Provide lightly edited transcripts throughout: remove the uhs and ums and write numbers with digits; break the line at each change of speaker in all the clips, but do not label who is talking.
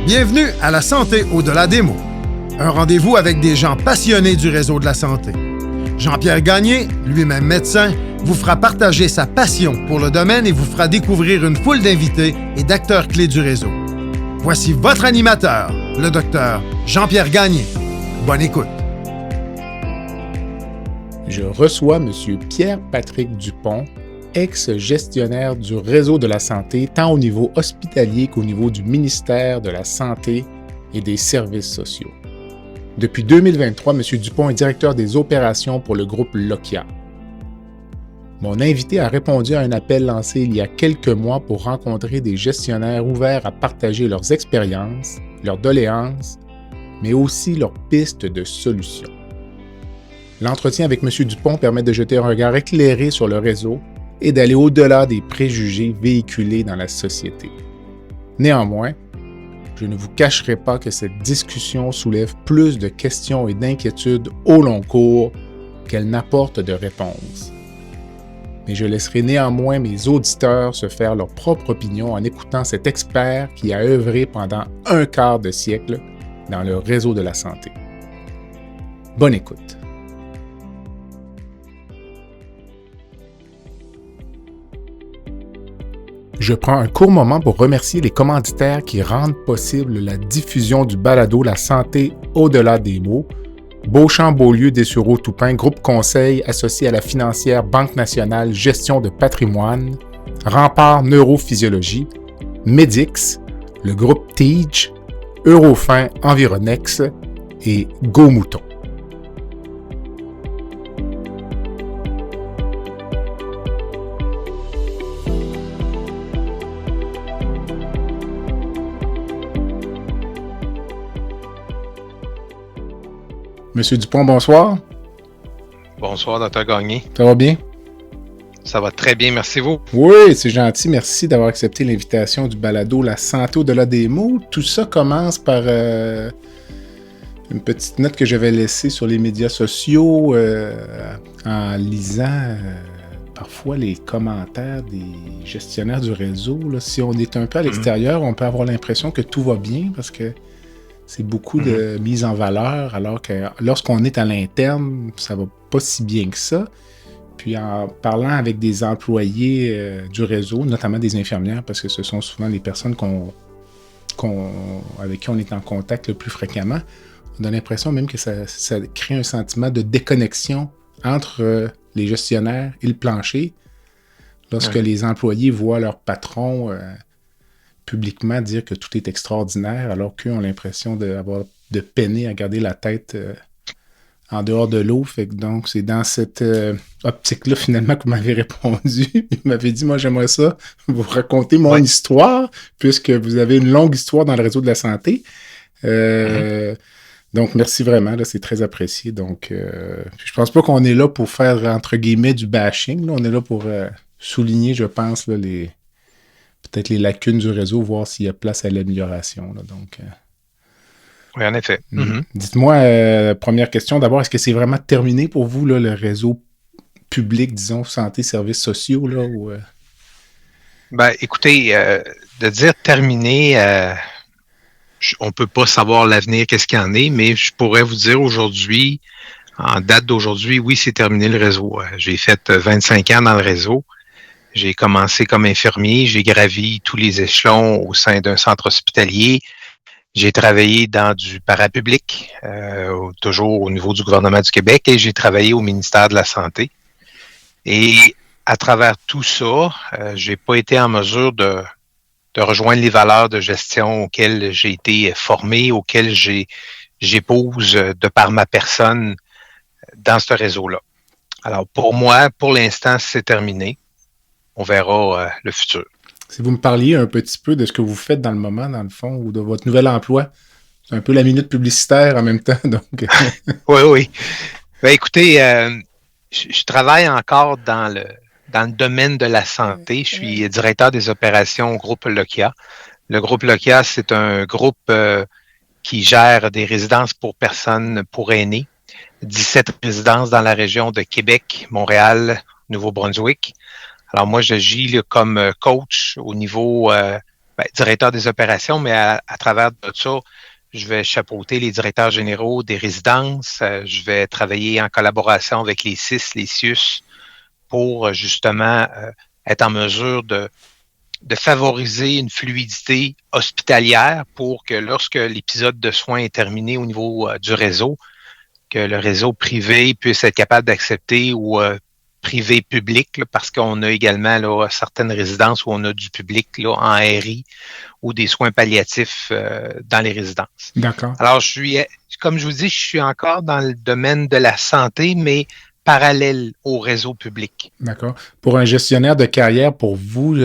Bienvenue à La Santé au-delà des mots. Un rendez-vous avec des gens passionnés du réseau de la santé. Jean-Pierre Gagné, lui-même médecin, vous fera partager sa passion pour le domaine et vous fera découvrir une foule d'invités et d'acteurs clés du réseau. Voici votre animateur, le docteur Jean-Pierre Gagné. Bonne écoute.
Je reçois M. Pierre-Patrick Dupont, ex-gestionnaire du réseau de la santé, tant au niveau hospitalier qu'au niveau du ministère de la Santé et des Services sociaux. Depuis 2023, M. Dupont est directeur des opérations pour le groupe Lokia. Mon invité a répondu à un appel lancé il y a quelques mois pour rencontrer des gestionnaires ouverts à partager leurs expériences, leurs doléances, mais aussi leurs pistes de solutions. L'entretien avec M. Dupont permet de jeter un regard éclairé sur le réseau et d'aller au-delà des préjugés véhiculés dans la société. Néanmoins, je ne vous cacherai pas que cette discussion soulève plus de questions et d'inquiétudes au long cours qu'elle n'apporte de réponses. Mais je laisserai néanmoins mes auditeurs se faire leur propre opinion en écoutant cet expert qui a œuvré pendant un quart de siècle dans le réseau de la santé. Bonne écoute. Je prends un court moment pour remercier les commanditaires qui rendent possible la diffusion du balado La santé au-delà des mots, Beauchamp-Beaulieu Dessureau-Toupin, groupe conseil associé à la financière Banque nationale gestion de patrimoine, Rempart Neurophysiologie, Medix, le groupe TIGE, Eurofin Environex et Go Mouton. Monsieur Dupont, bonsoir.
Bonsoir, Dr. Gagné.
Ça va bien?
Ça va très bien, merci vous.
Oui, c'est gentil. Merci d'avoir accepté l'invitation du balado La santé au-delà des mots. Tout ça commence par une petite note que j'avais laissée sur les médias sociaux en lisant parfois les commentaires des gestionnaires du réseau. Là. Si on est un peu à l'extérieur, on peut avoir l'impression que tout va bien parce que c'est beaucoup de mise en valeur, alors que lorsqu'on est à l'interne, ça va pas si bien que ça. Puis en parlant avec des employés du réseau, notamment des infirmières, parce que ce sont souvent les personnes avec qui on est en contact le plus fréquemment, on a l'impression même que ça crée un sentiment de déconnexion entre les gestionnaires et le plancher. Lorsque les employés voient leur patron publiquement dire que tout est extraordinaire, alors qu'eux ont l'impression de peiner à garder la tête en dehors de l'eau. Fait que donc, c'est dans cette optique-là, finalement, que vous m'avez répondu. Il m'avait dit, moi, j'aimerais ça vous raconter mon histoire, puisque vous avez une longue histoire dans le réseau de la santé. Donc, merci vraiment, là, c'est très apprécié. Donc, je pense pas qu'on est là pour faire, entre guillemets, du bashing. Là. On est là pour souligner, je pense, là, peut-être les lacunes du réseau, voir s'il y a place à l'amélioration. Là, donc,
oui, en effet.
Dites-moi, première question, d'abord, est-ce que c'est vraiment terminé pour vous, là, le réseau public, disons, santé, services sociaux? Là, ou,
Ben, écoutez, de dire terminé, on ne peut pas savoir l'avenir, qu'est-ce qu'il y en est, mais je pourrais vous dire aujourd'hui, en date d'aujourd'hui, oui, c'est terminé le réseau. J'ai fait 25 ans dans le réseau. J'ai commencé comme infirmier, j'ai gravi tous les échelons au sein d'un centre hospitalier. J'ai travaillé dans du parapublic, toujours au niveau du gouvernement du Québec, et j'ai travaillé au ministère de la Santé. Et à travers tout ça, j'ai pas été en mesure de rejoindre les valeurs de gestion auxquelles j'ai été formé, auxquelles j'épouse de par ma personne dans ce réseau-là. Alors pour moi, pour l'instant, c'est terminé. On verra le futur.
Si vous me parliez un petit peu de ce que vous faites dans le moment, dans le fond, ou de votre nouvel emploi, c'est un peu la minute publicitaire en même temps. Donc.
Oui. Ben, écoutez, je travaille encore dans le domaine de la santé. Je suis directeur des opérations au groupe Lokia. Le groupe Lokia, c'est un groupe qui gère des résidences pour personnes pour aînés. 17 résidences dans la région de Québec, Montréal, Nouveau-Brunswick. Alors moi, j'agis là, comme coach au niveau directeur des opérations, mais à travers tout ça, je vais chapeauter les directeurs généraux des résidences. Je vais travailler en collaboration avec les CIS, les CIUS, pour justement être en mesure de favoriser une fluidité hospitalière pour que lorsque l'épisode de soins est terminé au niveau du réseau, que le réseau privé puisse être capable d'accepter ou privé-public, là, parce qu'on a également là, certaines résidences où on a du public là, en RI ou des soins palliatifs dans les résidences.
D'accord.
Alors, comme je vous dis, je suis encore dans le domaine de la santé, mais parallèle au réseau public.
D'accord. Pour un gestionnaire de carrière, pour vous,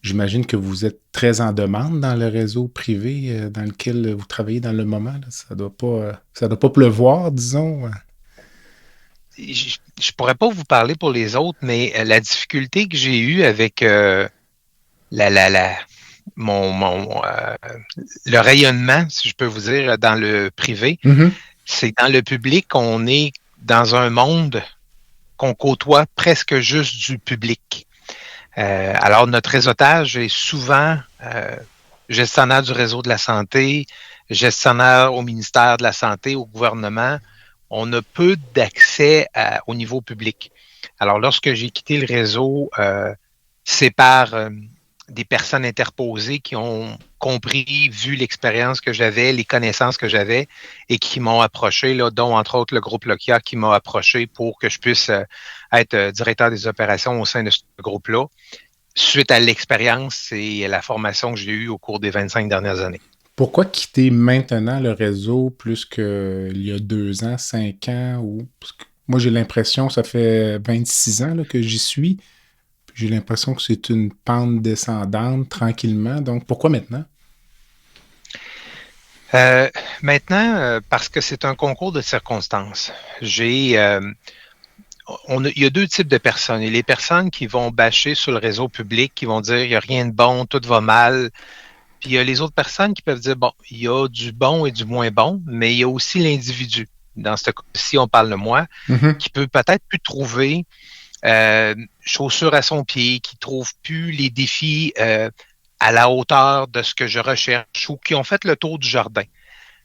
j'imagine que vous êtes très en demande dans le réseau privé dans lequel vous travaillez dans le moment. Là. Ça doit pas pleuvoir, disons.
Je pourrais pas vous parler pour les autres, mais la difficulté que j'ai eue avec le rayonnement, si je peux vous dire, dans le privé, c'est que dans le public, on est dans un monde qu'on côtoie presque juste du public. Alors, notre réseautage est souvent gestionnaire du réseau de la santé, gestionnaire au ministère de la Santé, au gouvernement. On a peu d'accès au niveau public. Alors, lorsque j'ai quitté le réseau, c'est par des personnes interposées qui ont compris, vu l'expérience que j'avais, les connaissances que j'avais et qui m'ont approché, là, dont entre autres le groupe Lokia qui m'a approché pour que je puisse être directeur des opérations au sein de ce groupe-là, suite à l'expérience et la formation que j'ai eue au cours des 25 dernières années.
Pourquoi quitter maintenant le réseau plus qu'il y a 2 ans, 5 ans? Parce que moi, j'ai l'impression que ça fait 26 ans là, que j'y suis. J'ai l'impression que c'est une pente descendante tranquillement. Donc, pourquoi maintenant?
Maintenant, parce que c'est un concours de circonstances. Il y a 2 types de personnes. Il y a les personnes qui vont bâcher sur le réseau public, qui vont dire il n'y a rien de bon, tout va mal. Puis il y a les autres personnes qui peuvent dire, bon, il y a du bon et du moins bon, mais il y a aussi l'individu. Dans ce cas-ci, on parle de moi, qui peut peut-être plus trouver chaussures à son pied, qui trouve plus les défis à la hauteur de ce que je recherche ou qui ont fait le tour du jardin.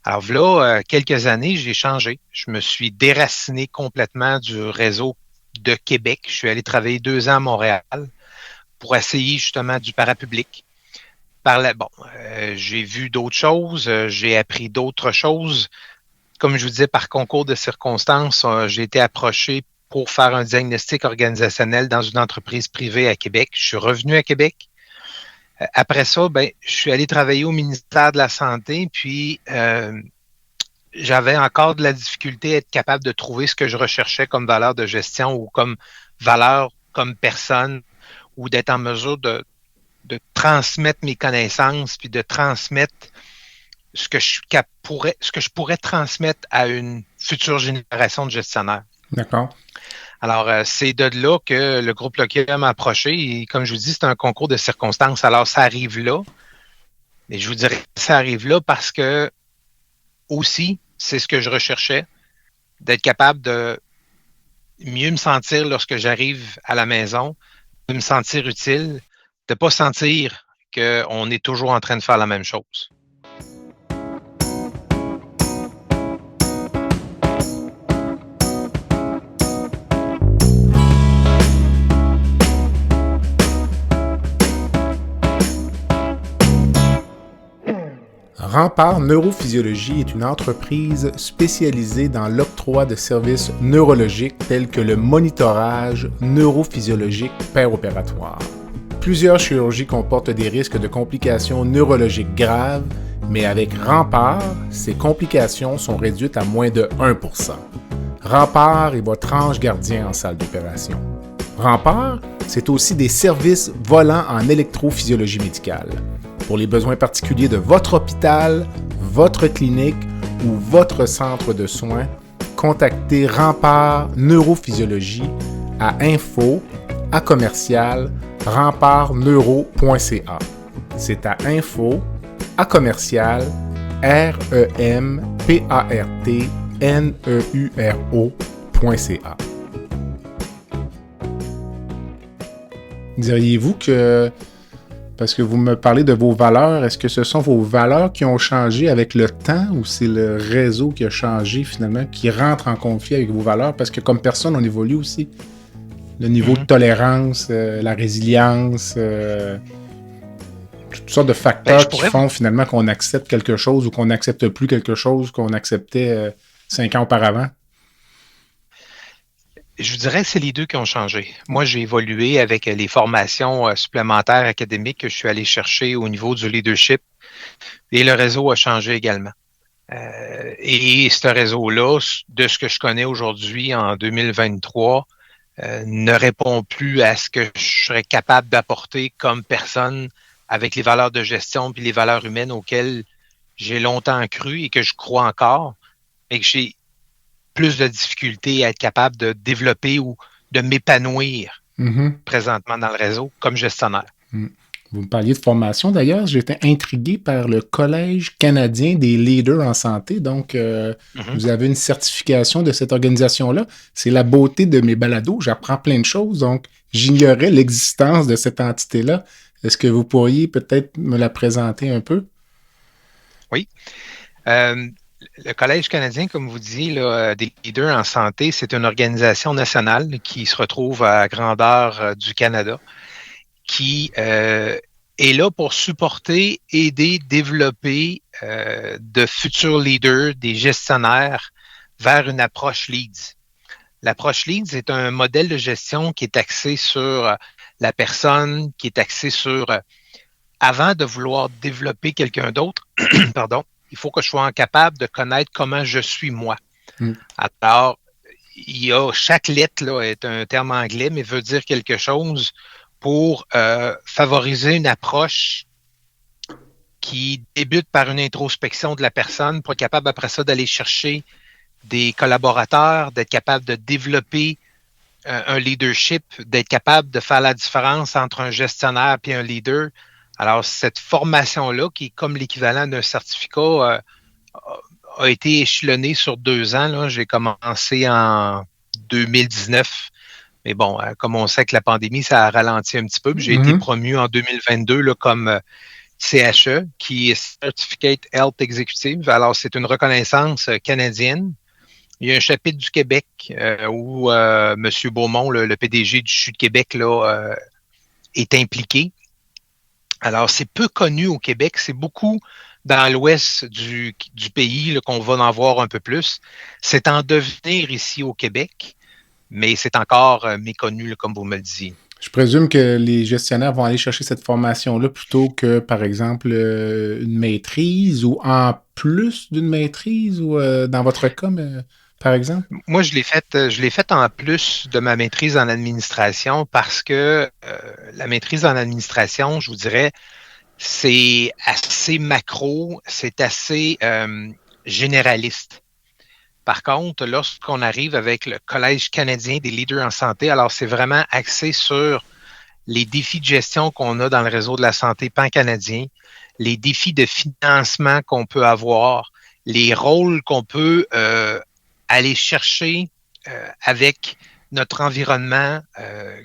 Alors là, quelques années, j'ai changé. Je me suis déraciné complètement du réseau de Québec. Je suis allé travailler 2 ans à Montréal pour essayer justement du parapublic. J'ai vu d'autres choses, j'ai appris d'autres choses. Comme je vous disais, par concours de circonstances, j'ai été approché pour faire un diagnostic organisationnel dans une entreprise privée à Québec. Je suis revenu à Québec. Après ça, je suis allé travailler au ministère de la Santé, puis j'avais encore de la difficulté à être capable de trouver ce que je recherchais comme valeur de gestion ou comme valeur comme personne, ou d'être en mesure de transmettre mes connaissances, puis de transmettre ce que je pourrais transmettre à une future génération de gestionnaires.
D'accord.
Alors, c'est de là que le groupe Lokia m'a approché. Et comme je vous dis, c'est un concours de circonstances. Alors, ça arrive là. Mais je vous dirais que ça arrive là parce que, aussi, c'est ce que je recherchais, d'être capable de mieux me sentir lorsque j'arrive à la maison, de me sentir utile, de ne pas sentir qu'on est toujours en train de faire la même chose.
Rempart Neurophysiologie est une entreprise spécialisée dans l'octroi de services neurologiques tels que le monitorage neurophysiologique péropératoire. Plusieurs chirurgies comportent des risques de complications neurologiques graves, mais avec Rempart, ces complications sont réduites à moins de 1%. Rempart est votre ange gardien en salle d'opération. Rempart, c'est aussi des services volants en électrophysiologie médicale. Pour les besoins particuliers de votre hôpital, votre clinique ou votre centre de soins, contactez Rempart Neurophysiologie à info@rempartneuro.ca. C'est à info@rempartneuro.ca. Diriez-vous que Parce que vous me parlez de vos valeurs. Est-ce que ce sont vos valeurs qui ont changé avec le temps ou c'est le réseau qui a changé finalement, qui rentre en conflit avec vos valeurs? Parce que comme personne, on évolue aussi. Le niveau de tolérance, la résilience, toutes sortes de facteurs qui font finalement qu'on accepte quelque chose ou qu'on n'accepte plus quelque chose qu'on acceptait 5 ans auparavant.
Je vous dirais que c'est les deux qui ont changé. Moi, j'ai évolué avec les formations supplémentaires académiques que je suis allé chercher au niveau du leadership et le réseau a changé également. Et ce réseau-là, de ce que je connais aujourd'hui en 2023, ne répond plus à ce que je serais capable d'apporter comme personne avec les valeurs de gestion puis les valeurs humaines auxquelles j'ai longtemps cru et que je crois encore, et que j'ai plus de difficultés à être capable de développer ou de m'épanouir présentement dans le réseau comme gestionnaire.
Vous me parliez de formation d'ailleurs. J'étais intrigué par le Collège canadien des leaders en santé. Donc, vous avez une certification de cette organisation-là. C'est la beauté de mes balados. J'apprends plein de choses. Donc, j'ignorais l'existence de cette entité-là. Est-ce que vous pourriez peut-être me la présenter un peu?
Oui. Le Collège canadien, comme vous dites, des leaders en santé, c'est une organisation nationale qui se retrouve à grandeur du Canada, qui est là pour supporter, aider, développer de futurs leaders, des gestionnaires vers une approche Leads. L'approche Leads est un modèle de gestion qui est axé sur la personne, qui est axé sur avant de vouloir développer quelqu'un d'autre, pardon, il faut que je sois capable de connaître comment je suis moi. Alors, chaque lettre là, est un terme anglais, mais veut dire quelque chose pour favoriser une approche qui débute par une introspection de la personne pour être capable après ça d'aller chercher des collaborateurs, d'être capable de développer un leadership, d'être capable de faire la différence entre un gestionnaire et un leader. Alors, cette formation-là, qui est comme l'équivalent d'un certificat, a été échelonnée sur 2 ans. Là. J'ai commencé en 2019. Mais bon, comme on sait que la pandémie, ça a ralenti un petit peu. J'ai été promu en 2022 là, comme CHE, qui est Certificate Health Executive. Alors, c'est une reconnaissance canadienne. Il y a un chapitre du Québec où M. Beaumont, le PDG du CHU de Québec, là, est impliqué. Alors, c'est peu connu au Québec. C'est beaucoup dans l'ouest du pays là, qu'on va en voir un peu plus. C'est en devenir ici au Québec, mais c'est encore méconnu, là, comme vous me le disiez.
Je présume que les gestionnaires vont aller chercher cette formation-là plutôt que, par exemple, une maîtrise ou en plus d'une maîtrise ou dans votre cas, par exemple?
Moi, je l'ai faite en plus de ma maîtrise en administration parce que la maîtrise en administration, je vous dirais, c'est assez macro, c'est assez généraliste. Par contre, lorsqu'on arrive avec le Collège canadien des leaders en santé, alors c'est vraiment axé sur les défis de gestion qu'on a dans le réseau de la santé pan-canadien, les défis de financement qu'on peut avoir, les rôles qu'on peut aller chercher avec notre environnement,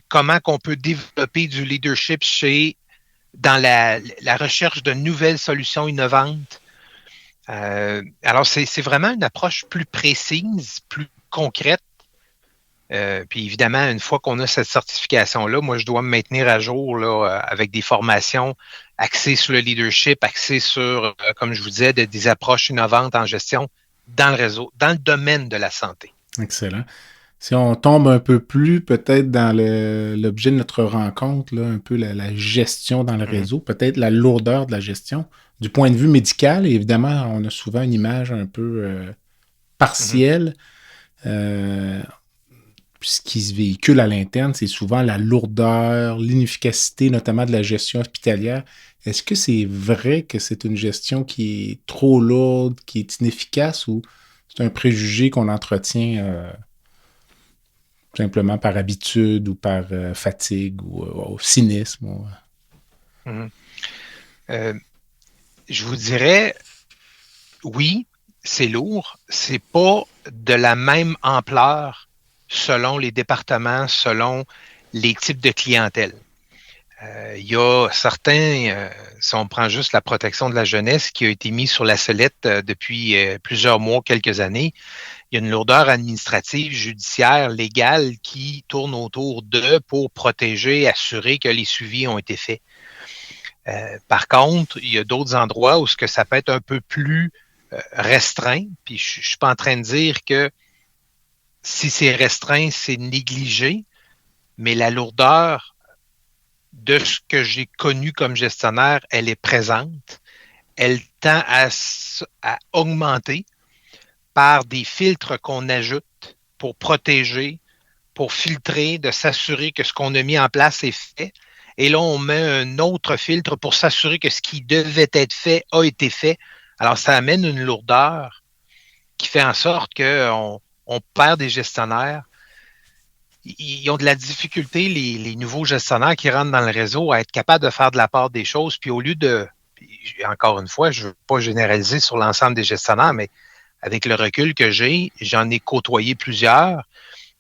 comment qu'on peut développer du leadership dans la recherche de nouvelles solutions innovantes. Alors, c'est vraiment une approche plus précise, plus concrète. Puis évidemment, une fois qu'on a cette certification-là, moi, je dois me maintenir à jour là, avec des formations axées sur le leadership, axées sur, comme je vous disais, des approches innovantes en gestion dans le réseau, dans le domaine de la santé.
Excellent. Si on tombe un peu plus peut-être dans l'objet de notre rencontre, là, un peu la gestion dans le réseau, peut-être la lourdeur de la gestion. Du point de vue médical, évidemment, on a souvent une image un peu partielle. Ce qui se véhicule à l'interne, c'est souvent la lourdeur, l'inefficacité, notamment de la gestion hospitalière. Est-ce que c'est vrai que c'est une gestion qui est trop lourde, qui est inefficace, ou c'est un préjugé qu'on entretient simplement par habitude ou par fatigue ou cynisme?
Je vous dirais, oui, c'est lourd. C'est pas de la même ampleur selon les départements, selon les types de clientèle. Il y a certains, si on prend juste la protection de la jeunesse qui a été mise sur la sellette depuis plusieurs mois, quelques années, il y a une lourdeur administrative, judiciaire, légale qui tourne autour d'eux pour protéger, assurer que les suivis ont été faits. Par contre, il y a d'autres endroits où ce que ça peut être un peu plus restreint, puis je suis pas en train de dire que si c'est restreint, c'est négligé, mais la lourdeur de ce que j'ai connu comme gestionnaire, elle est présente. Elle tend à augmenter par des filtres qu'on ajoute pour protéger, pour filtrer, de s'assurer que ce qu'on a mis en place est fait. Et là, on met un autre filtre pour s'assurer que ce qui devait être fait a été fait. Alors, ça amène une lourdeur qui fait en sorte qu'on perd des gestionnaires. Ils ont de la difficulté, les nouveaux gestionnaires qui rentrent dans le réseau, à être capables de faire de la part des choses. Puis au lieu de, encore une fois, je ne veux pas généraliser sur l'ensemble des gestionnaires, mais avec le recul que j'ai, j'en ai côtoyé plusieurs.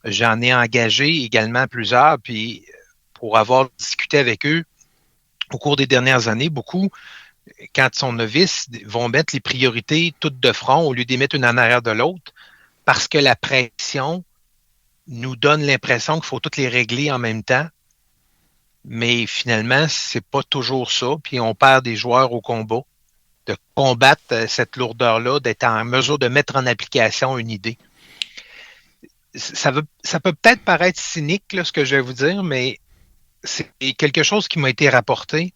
J'en ai engagé également plusieurs. Puis pour avoir discuté avec eux au cours des dernières années, beaucoup, quand ils sont novices, vont mettre les priorités toutes de front au lieu d'y mettre une en arrière de l'autre parce que la pression nous donne l'impression qu'il faut toutes les régler en même temps. Mais finalement, c'est pas toujours ça. Puis on perd des joueurs au combat, de combattre cette lourdeur-là, d'être en mesure de mettre en application une idée. Ça peut peut-être paraître cynique, là, ce que je vais vous dire, mais c'est quelque chose qui m'a été rapporté.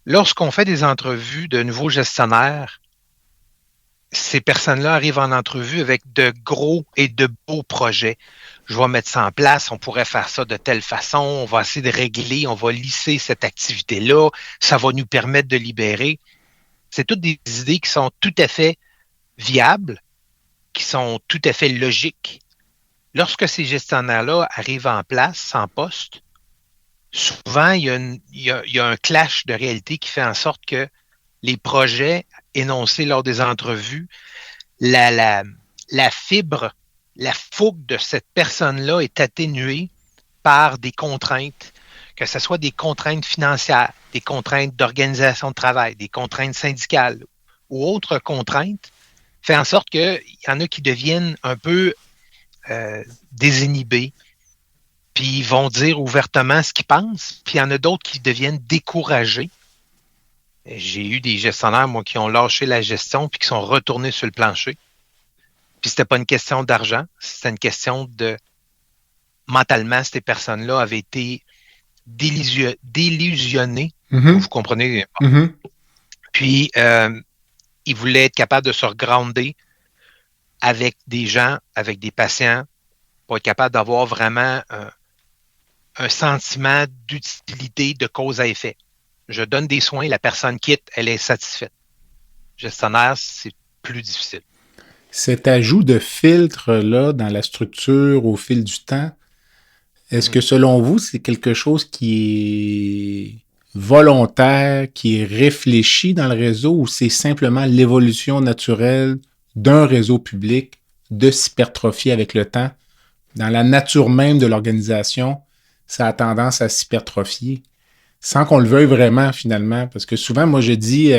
Lorsqu'on fait des entrevues de nouveaux gestionnaires, ces personnes-là arrivent en entrevue avec de gros et de beaux projets. Je vais mettre ça en place, on pourrait faire ça de telle façon, on va essayer de régler, on va lisser cette activité-là, ça va nous permettre de libérer. C'est toutes des idées qui sont tout à fait viables, qui sont tout à fait logiques. Lorsque ces gestionnaires-là arrivent en place, en poste, souvent, il y a un clash de réalité qui fait en sorte que les projets énoncés lors des entrevues, la fibre, la fougue de cette personne-là est atténuée par des contraintes, que ce soit des contraintes financières, des contraintes d'organisation de travail, des contraintes syndicales ou autres contraintes, fait en sorte qu'il y en a qui deviennent un peu désinhibés, puis ils vont dire ouvertement ce qu'ils pensent, puis il y en a d'autres qui deviennent découragés. J'ai eu des gestionnaires, moi, qui ont lâché la gestion puis qui sont retournés sur le plancher. Puis c'était pas une question d'argent, c'était une question de mentalement, ces personnes-là avaient été délusionnées. Vous comprenez? Puis ils voulaient être capables de se regrounder avec des gens, avec des patients, pour être capable d'avoir vraiment un sentiment d'utilité, de cause à effet. Je donne des soins, la personne quitte, elle est satisfaite. Gestionnaire, c'est plus difficile.
Cet ajout de filtre-là dans la structure au fil du temps, est-ce que selon vous, c'est quelque chose qui est volontaire, qui est réfléchi dans le réseau ou c'est simplement l'évolution naturelle d'un réseau public de s'hypertrophier avec le temps? Dans la nature même de l'organisation, ça a tendance à s'hypertrophier sans qu'on le veuille vraiment finalement. Parce que souvent, moi je dis,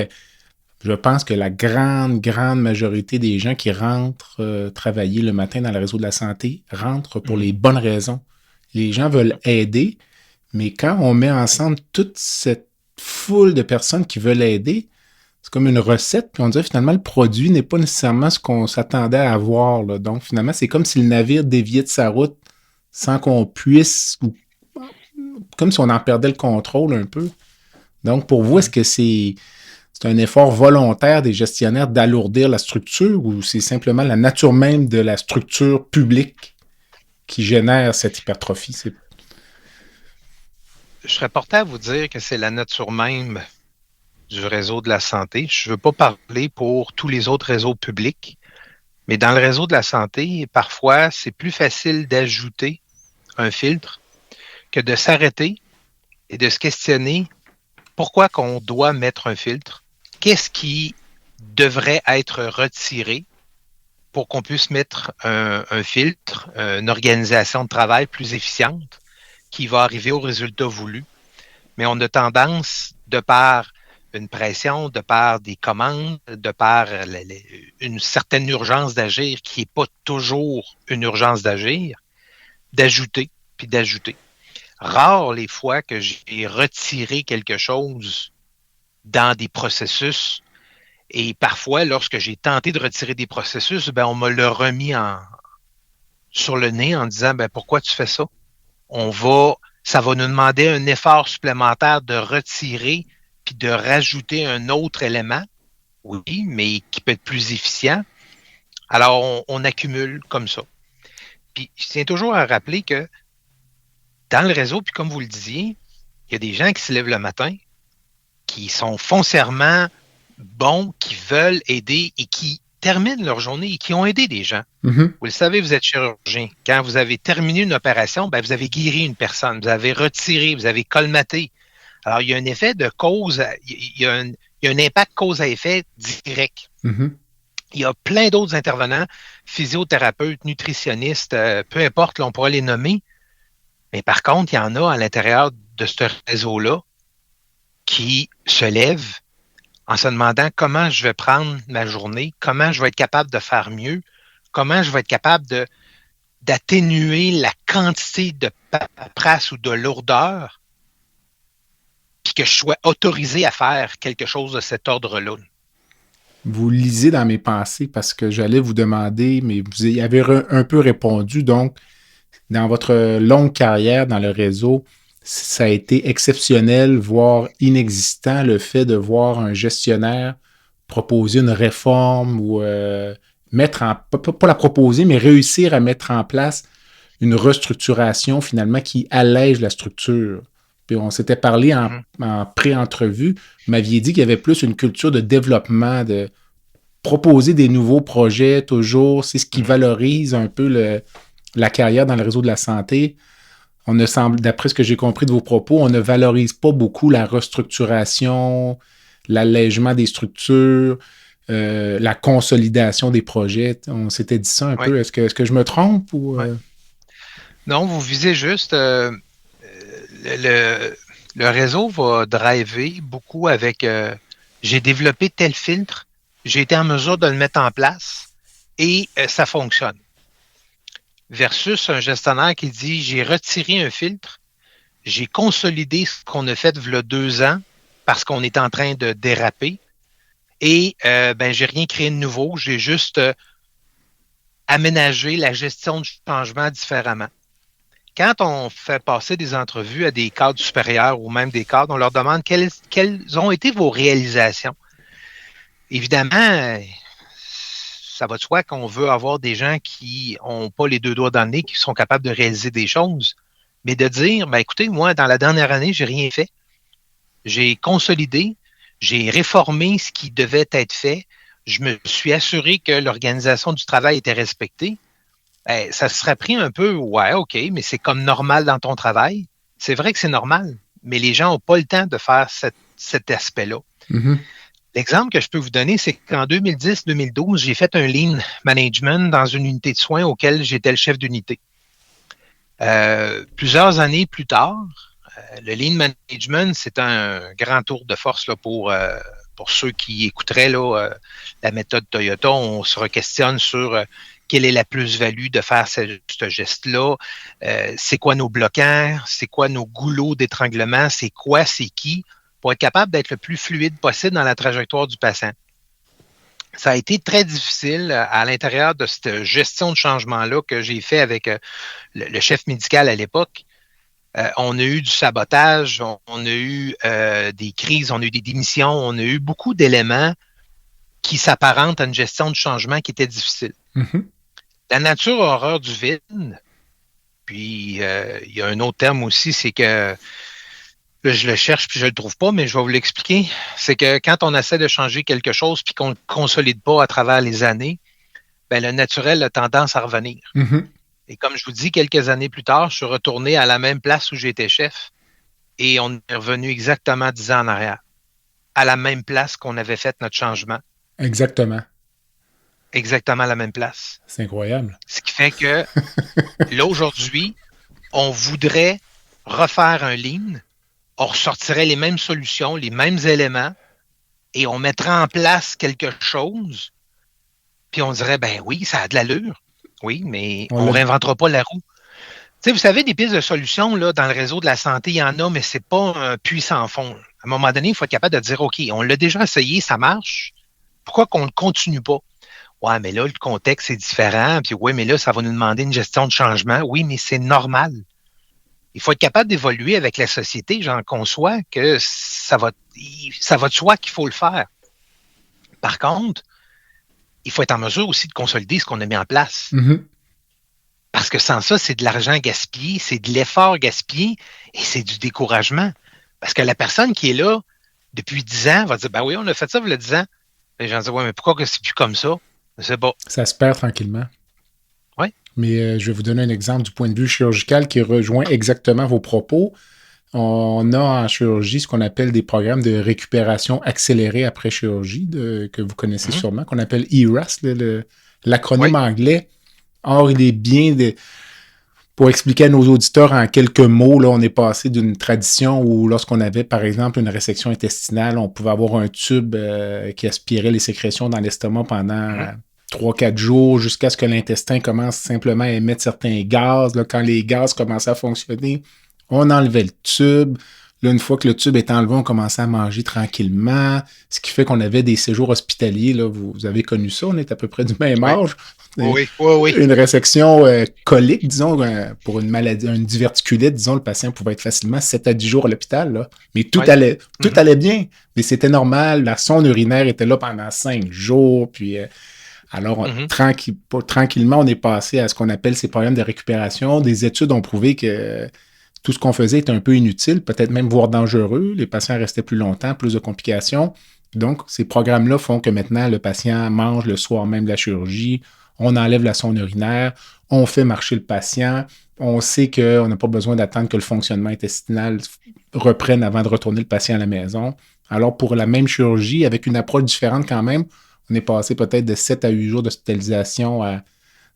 je pense que la grande majorité des gens qui rentrent travailler le matin dans le réseau de la santé rentrent pour les bonnes raisons. Les gens veulent aider, mais quand on met ensemble toute cette foule de personnes qui veulent aider, c'est comme une recette, puis on dirait finalement le produit n'est pas nécessairement ce qu'on s'attendait à avoir, là. Donc finalement, c'est comme si le navire déviait de sa route sans qu'on puisse, comme si on en perdait le contrôle un peu. Donc pour vous, est-ce que c'est un effort volontaire des gestionnaires d'alourdir la structure ou c'est simplement la nature même de la structure publique qui génère cette hypertrophie?
Je serais porté à vous dire que c'est la nature même du réseau de la santé. Je ne veux pas parler pour tous les autres réseaux publics, mais dans le réseau de la santé, parfois, c'est plus facile d'ajouter un filtre que de s'arrêter et de se questionner pourquoi qu'on doit mettre un filtre, qu'est-ce qui devrait être retiré pour qu'on puisse mettre un filtre, une organisation de travail plus efficiente qui va arriver au résultat voulu. mais on a tendance, de par une pression, de par des commandes, de par une certaine urgence d'agir qui n'est pas toujours une urgence d'agir, d'ajouter, puis d'ajouter. Rares les fois que j'ai retiré quelque chose dans des processus, et parfois, lorsque j'ai tenté de retirer des processus, ben on me l'a remis sur le nez en disant, ben pourquoi tu fais ça? Ça va nous demander un effort supplémentaire de retirer puis de rajouter un autre élément, oui, mais qui peut être plus efficient. Alors, on accumule comme ça. Puis, je tiens toujours à rappeler que dans le réseau, puis comme vous le disiez, il y a des gens qui se lèvent le matin, qui sont foncièrement bons, qui veulent aider et qui terminent leur journée et qui ont aidé des gens.
Mm-hmm.
Vous le savez, vous êtes chirurgien. Quand vous avez terminé une opération, ben, vous avez guéri une personne, vous avez retiré, vous avez colmaté. Alors, il y a un effet de cause, il y a un impact cause à effet direct.
Mm-hmm.
Il y a plein d'autres intervenants, physiothérapeutes, nutritionnistes, peu importe, là, on pourrait les nommer. Mais par contre, il y en a à l'intérieur de ce réseau-là qui se lèvent en se demandant comment je vais prendre ma journée, comment je vais être capable de faire mieux, comment je vais être capable d'atténuer la quantité de paperasse ou de lourdeur, puis que je sois autorisé à faire quelque chose de cet ordre-là.
Vous lisez dans mes pensées parce que j'allais vous demander, mais vous y avez un peu répondu. Donc, dans votre longue carrière dans le réseau, ça a été exceptionnel, voire inexistant, le fait de voir un gestionnaire proposer une réforme ou pas la proposer, mais réussir à mettre en place une restructuration finalement qui allège la structure. Puis on s'était parlé en pré-entrevue, vous m'aviez dit qu'il y avait plus une culture de développement, de proposer des nouveaux projets toujours, c'est ce qui valorise un peu la carrière dans le réseau de la santé. D'après ce que j'ai compris de vos propos, on ne valorise pas beaucoup la restructuration, l'allègement des structures, la consolidation des projets. On s'était dit ça un peu. Est-ce que je me trompe? Ou,
Non, vous visez juste... le réseau va driver beaucoup avec j'ai développé tel filtre, j'ai été en mesure de le mettre en place et ça fonctionne. Versus un gestionnaire qui dit j'ai retiré un filtre, j'ai consolidé ce qu'on a fait il y a 2 ans parce qu'on est en train de déraper et j'ai rien créé de nouveau, j'ai juste aménagé la gestion du changement différemment. Quand on fait passer des entrevues à des cadres supérieurs ou même des cadres, on leur demande quelles ont été vos réalisations. Évidemment, ça va de soi qu'on veut avoir des gens qui n'ont pas les 2 doigts dans le nez, qui sont capables de réaliser des choses, mais de dire, écoutez, moi, dans la dernière année, j'ai rien fait. J'ai consolidé, j'ai réformé ce qui devait être fait, je me suis assuré que l'organisation du travail était respectée. Ça se serait pris un peu, ouais, OK, mais c'est comme normal dans ton travail. C'est vrai que c'est normal, mais les gens n'ont pas le temps de faire cet aspect-là.
Mm-hmm.
L'exemple que je peux vous donner, c'est qu'en 2010-2012, j'ai fait un Lean Management dans une unité de soins auquel j'étais le chef d'unité. Plusieurs années plus tard, le Lean Management, c'est un grand tour de force là, pour ceux qui écouteraient là, la méthode Toyota. On se re-questionne sur quelle est la plus-value de faire ce geste-là, c'est quoi nos bloquants, c'est quoi nos goulots d'étranglement, c'est qui, pour être capable d'être le plus fluide possible dans la trajectoire du patient. Ça a été très difficile à l'intérieur de cette gestion de changement-là que j'ai fait avec le chef médical à l'époque. On a eu du sabotage, on a eu des crises, on a eu des démissions, on a eu beaucoup d'éléments qui s'apparentent à une gestion de changement qui était difficile.
Mm-hmm.
La nature horreur du vide, puis il y a un autre terme aussi, c'est que là, je le cherche puis je le trouve pas, mais je vais vous l'expliquer. C'est que quand on essaie de changer quelque chose puis qu'on ne le consolide pas à travers les années, le naturel a tendance à revenir.
Mm-hmm.
Et comme je vous dis, quelques années plus tard, je suis retourné à la même place où j'étais chef et on est revenu exactement 10 ans en arrière, à la même place qu'on avait fait notre changement.
Exactement.
Exactement à la même place.
C'est incroyable.
Ce qui fait que là, aujourd'hui, on voudrait refaire un Lean. on ressortirait les mêmes solutions, les mêmes éléments, et on mettrait en place quelque chose, puis on dirait, ben oui, ça a de l'allure. Oui, mais on ne réinventera pas la roue. Tu sais, vous savez, des pistes de solutions là, dans le réseau de la santé, il y en a, mais c'est pas un puits sans fond. À un moment donné, il faut être capable de dire, OK, on l'a déjà essayé, ça marche. Pourquoi qu'on ne continue pas? Ouais, mais là, le contexte est différent. Puis oui, mais là, ça va nous demander une gestion de changement. Oui, mais c'est normal. Il faut être capable d'évoluer avec la société. J'en conçois que ça va de soi qu'il faut le faire. Par contre, il faut être en mesure aussi de consolider ce qu'on a mis en place.
Mm-hmm.
Parce que sans ça, c'est de l'argent gaspillé, c'est de l'effort gaspillé et c'est du découragement. Parce que la personne qui est là depuis 10 ans va dire, ben oui, on a fait ça, vous le 10 ans. Les gens disent, ouais, mais pourquoi que c'est plus comme ça? C'est bon.
Ça se perd tranquillement.
Oui.
Mais je vais vous donner un exemple du point de vue chirurgical qui rejoint exactement vos propos. On a en chirurgie ce qu'on appelle des programmes de récupération accélérée après chirurgie, que vous connaissez sûrement, qu'on appelle ERAS, l'acronyme anglais. Or, il est bien pour expliquer à nos auditeurs en quelques mots, là, on est passé d'une tradition où lorsqu'on avait, par exemple, une résection intestinale, on pouvait avoir un tube qui aspirait les sécrétions dans l'estomac pendant 3-4 jours jusqu'à ce que l'intestin commence simplement à émettre certains gaz. Là, quand les gaz commençaient à fonctionner, on enlevait le tube. Là, une fois que le tube est enlevé, on commençait à manger tranquillement, ce qui fait qu'on avait des séjours hospitaliers. Là, vous avez connu ça, on est à peu près du même âge.
Oui.
Une résection colique, disons, pour une maladie, une diverticulite, disons, le patient pouvait être facilement 7 à 10 jours à l'hôpital. Là. Mais tout allait bien. Mais c'était normal. La sonde urinaire était là pendant 5 jours. Puis, alors, tranquillement, on est passé à ce qu'on appelle ces problèmes de récupération. Des études ont prouvé que tout ce qu'on faisait était un peu inutile, peut-être même voire dangereux. Les patients restaient plus longtemps, plus de complications. Donc, ces programmes-là font que maintenant, le patient mange le soir même de la chirurgie. On enlève la sonde urinaire, on fait marcher le patient, on sait qu'on n'a pas besoin d'attendre que le fonctionnement intestinal reprenne avant de retourner le patient à la maison. Alors, pour la même chirurgie, avec une approche différente quand même, on est passé peut-être de 7 à 8 jours d'hospitalisation à,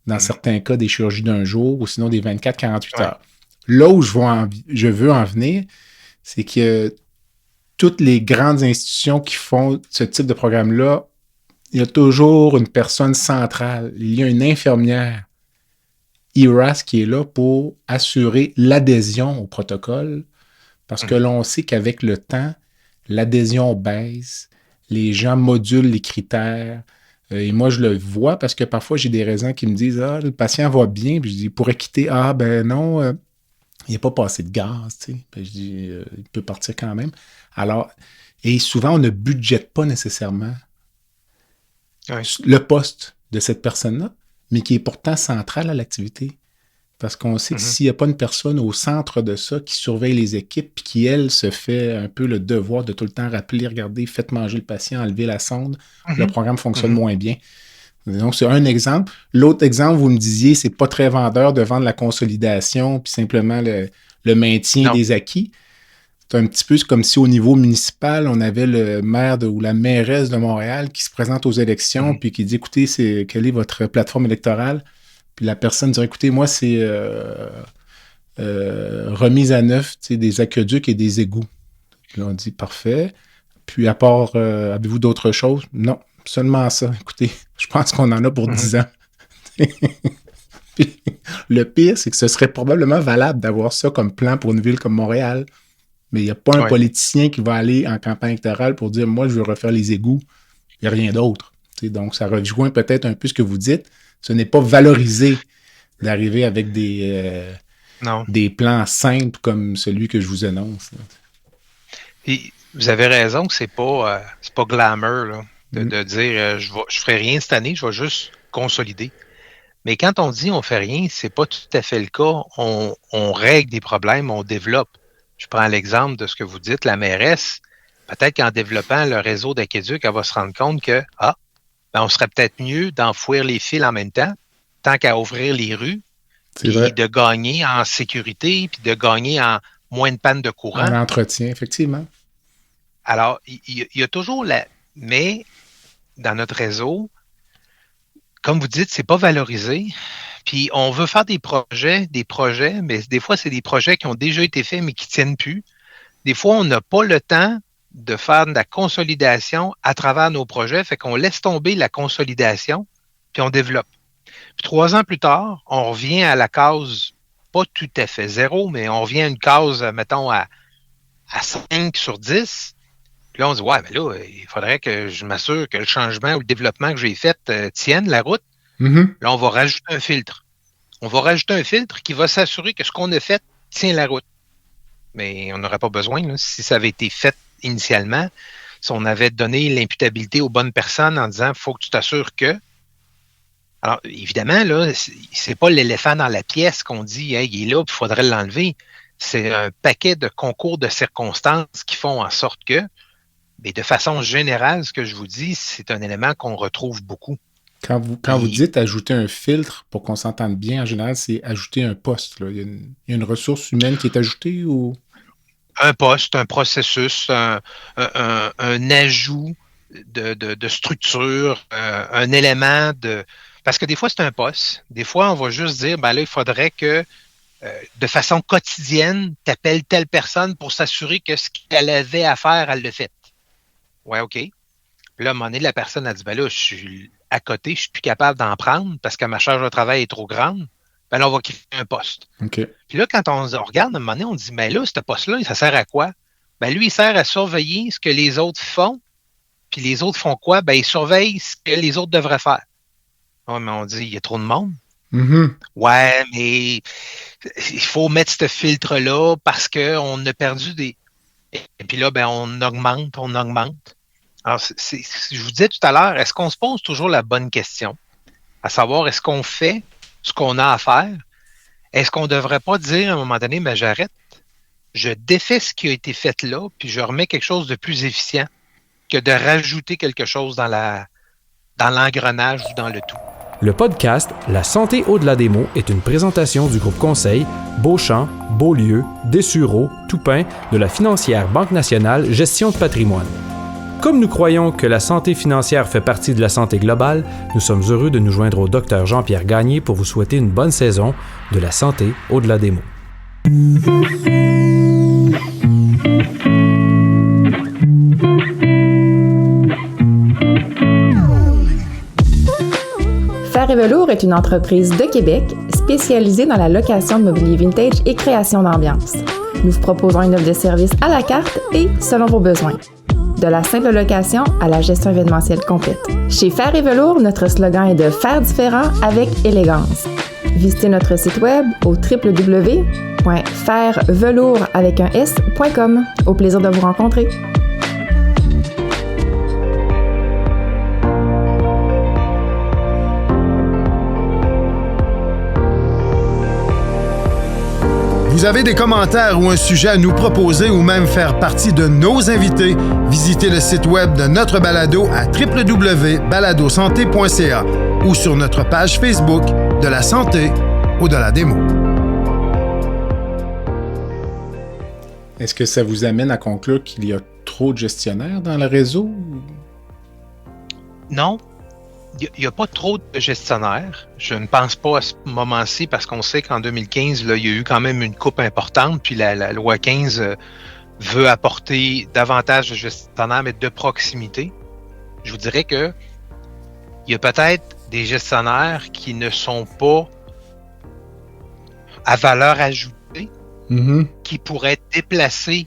dans certains cas, des chirurgies d'un jour ou sinon des 24-48 heures. Là où je veux en venir, c'est que toutes les grandes institutions qui font ce type de programme-là, il y a toujours une personne centrale. Il y a une infirmière ERAS qui est là pour assurer l'adhésion au protocole parce que l'on sait qu'avec le temps, l'adhésion baisse, les gens modulent les critères. Et moi, je le vois parce que parfois, j'ai des raisons qui me disent « Ah, le patient va bien. » Puis je dis « Il pourrait quitter. » « Ah, ben non, il n'y a pas passé de gaz. » Tu sais. Puis je dis « Il peut partir quand même. » Alors, et souvent, on ne budgète pas nécessairement le poste de cette personne-là, mais qui est pourtant central à l'activité. Parce qu'on sait que s'il n'y a pas une personne au centre de ça qui surveille les équipes puis qui, elle, se fait un peu le devoir de tout le temps rappeler, regardez, faites manger le patient, enlevez la sonde, le programme fonctionne moins bien. Donc, c'est un exemple. L'autre exemple, vous me disiez, c'est pas très vendeur de vendre la consolidation puis simplement le maintien des acquis. C'est un petit peu comme si au niveau municipal, on avait le maire ou la mairesse de Montréal qui se présente aux élections puis qui dit, écoutez, quelle est votre plateforme électorale? Puis la personne dirait, écoutez, moi, c'est remise à neuf des aqueducs et des égouts. Puis là, on dit, parfait. Puis à part, avez-vous d'autres choses? Non, seulement ça. Écoutez, je pense qu'on en a pour 10 ans. Puis, le pire, c'est que ce serait probablement valable d'avoir ça comme plan pour une ville comme Montréal. Mais il n'y a pas un politicien qui va aller en campagne électorale pour dire « Moi, je veux refaire les égouts. » Il n'y a rien d'autre. Donc, ça rejoint peut-être un peu ce que vous dites. Ce n'est pas valorisé d'arriver avec des plans simples comme celui que je vous annonce.
Et vous avez raison que c'est pas glamour là, de dire je ferai rien cette année, je vais juste consolider. Mais quand on dit on fait rien, c'est pas tout à fait le cas. On règle des problèmes, on développe. Je prends l'exemple de ce que vous dites, la mairesse, peut-être qu'en développant le réseau d'aqueduc, elle va se rendre compte que on serait peut-être mieux d'enfouir les fils en même temps, tant qu'à ouvrir les rues, puis de gagner en sécurité, puis de gagner en moins de panne de courant.
En entretien, effectivement.
Alors, il y a toujours mais dans notre réseau, comme vous dites, c'est pas valorisé. Puis on veut faire des projets, mais des fois, c'est des projets qui ont déjà été faits, mais qui ne tiennent plus. des fois, on n'a pas le temps de faire de la consolidation à travers nos projets, fait qu'on laisse tomber la consolidation, puis on développe. Puis 3 ans plus tard, on revient à la case, pas tout à fait zéro, mais on revient à une case, mettons, à 5 sur 10. Puis là, on dit, ouais, mais là, il faudrait que je m'assure que le changement ou le développement que j'ai fait tienne la route.
Mhm.
Là, on va rajouter un filtre. On va rajouter un filtre qui va s'assurer que ce qu'on a fait tient la route. Mais on n'aurait pas besoin, là, si ça avait été fait initialement, si on avait donné l'imputabilité aux bonnes personnes en disant, il faut que tu t'assures que. Alors, évidemment, là, c'est pas l'éléphant dans la pièce qu'on dit, hey, il est là, il faudrait l'enlever. C'est un paquet de concours de circonstances qui font en sorte que, mais de façon générale, ce que je vous dis, c'est un élément qu'on retrouve beaucoup.
Quand vous dites ajouter un filtre, pour qu'on s'entende bien, en général, c'est ajouter un poste. Là. Il y a une ressource humaine qui est ajoutée ou...
Un poste, un processus, un ajout de structure, un élément de... Parce que des fois, c'est un poste. Des fois, on va juste dire, ben là, il faudrait que, de façon quotidienne, tu appelles telle personne pour s'assurer que ce qu'elle avait à faire, elle le fait. Ouais, OK. Puis là, à un moment donné, la personne a dit, ben là, je suis à côté, je suis plus capable d'en prendre parce que ma charge de travail est trop grande. Ben là, on va créer un poste.
OK.
Puis là, quand on regarde, à un moment donné, on dit, ben là, ce poste-là, ça sert à quoi? Ben lui, il sert à surveiller ce que les autres font. Puis les autres font quoi? Ben, ils surveillent ce que les autres devraient faire. Ouais, mais on dit, il y a trop de monde.
Mhm.
Ouais, mais il faut mettre ce filtre-là parce qu'on a perdu des... Et puis là, ben, on augmente. Alors, je vous disais tout à l'heure, est-ce qu'on se pose toujours la bonne question? À savoir, est-ce qu'on fait ce qu'on a à faire? Est-ce qu'on ne devrait pas dire à un moment donné, ben, j'arrête, je défais ce qui a été fait là, puis je remets quelque chose de plus efficient que de rajouter quelque chose dans l'engrenage ou dans le tout?
Le podcast La santé au-delà des mots est une présentation du groupe conseil Beauchamp, Beaulieu, Dessureau, Toupin de la financière Banque nationale Gestion de patrimoine. Comme nous croyons que la santé financière fait partie de la santé globale, nous sommes heureux de nous joindre au Dr Jean-Pierre Gagné pour vous souhaiter une bonne saison de La santé au-delà des mots.
Fer et Velours est une entreprise de Québec spécialisée dans la location de mobilier vintage et création d'ambiance. Nous vous proposons une offre de service à la carte et selon vos besoins. De la simple location à la gestion événementielle complète. Chez Fer et Velours, notre slogan est de faire différent avec élégance. Visitez notre site web au www.fervelours.com. Au plaisir de vous rencontrer.
Vous avez des commentaires ou un sujet à nous proposer ou même faire partie de nos invités, visitez le site web de notre balado à www.baladosanté.ca ou sur notre page Facebook de la santé au-delà des mots.
Est-ce que ça vous amène à conclure qu'il y a trop de gestionnaires dans le réseau?
Non. Il n'y a pas trop de gestionnaires. Je ne pense pas à ce moment-ci parce qu'on sait qu'en 2015, là, il y a eu quand même une coupe importante, puis la loi 15 veut apporter davantage de gestionnaires, mais de proximité. Je vous dirais que il y a peut-être des gestionnaires qui ne sont pas à valeur ajoutée, qui pourraient être déplacés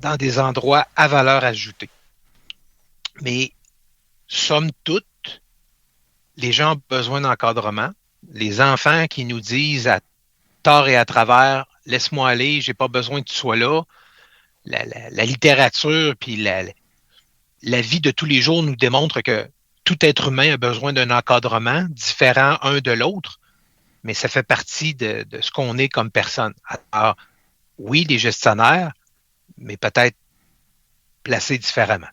dans des endroits à valeur ajoutée. Mais, somme toute, les gens ont besoin d'encadrement. Les enfants qui nous disent à tort et à travers, laisse-moi aller, j'ai pas besoin que tu sois là. La littérature puis la vie de tous les jours nous démontre que tout être humain a besoin d'un encadrement différent un de l'autre, mais ça fait partie de ce qu'on est comme personne. Alors, oui, les gestionnaires, mais peut-être placés différemment.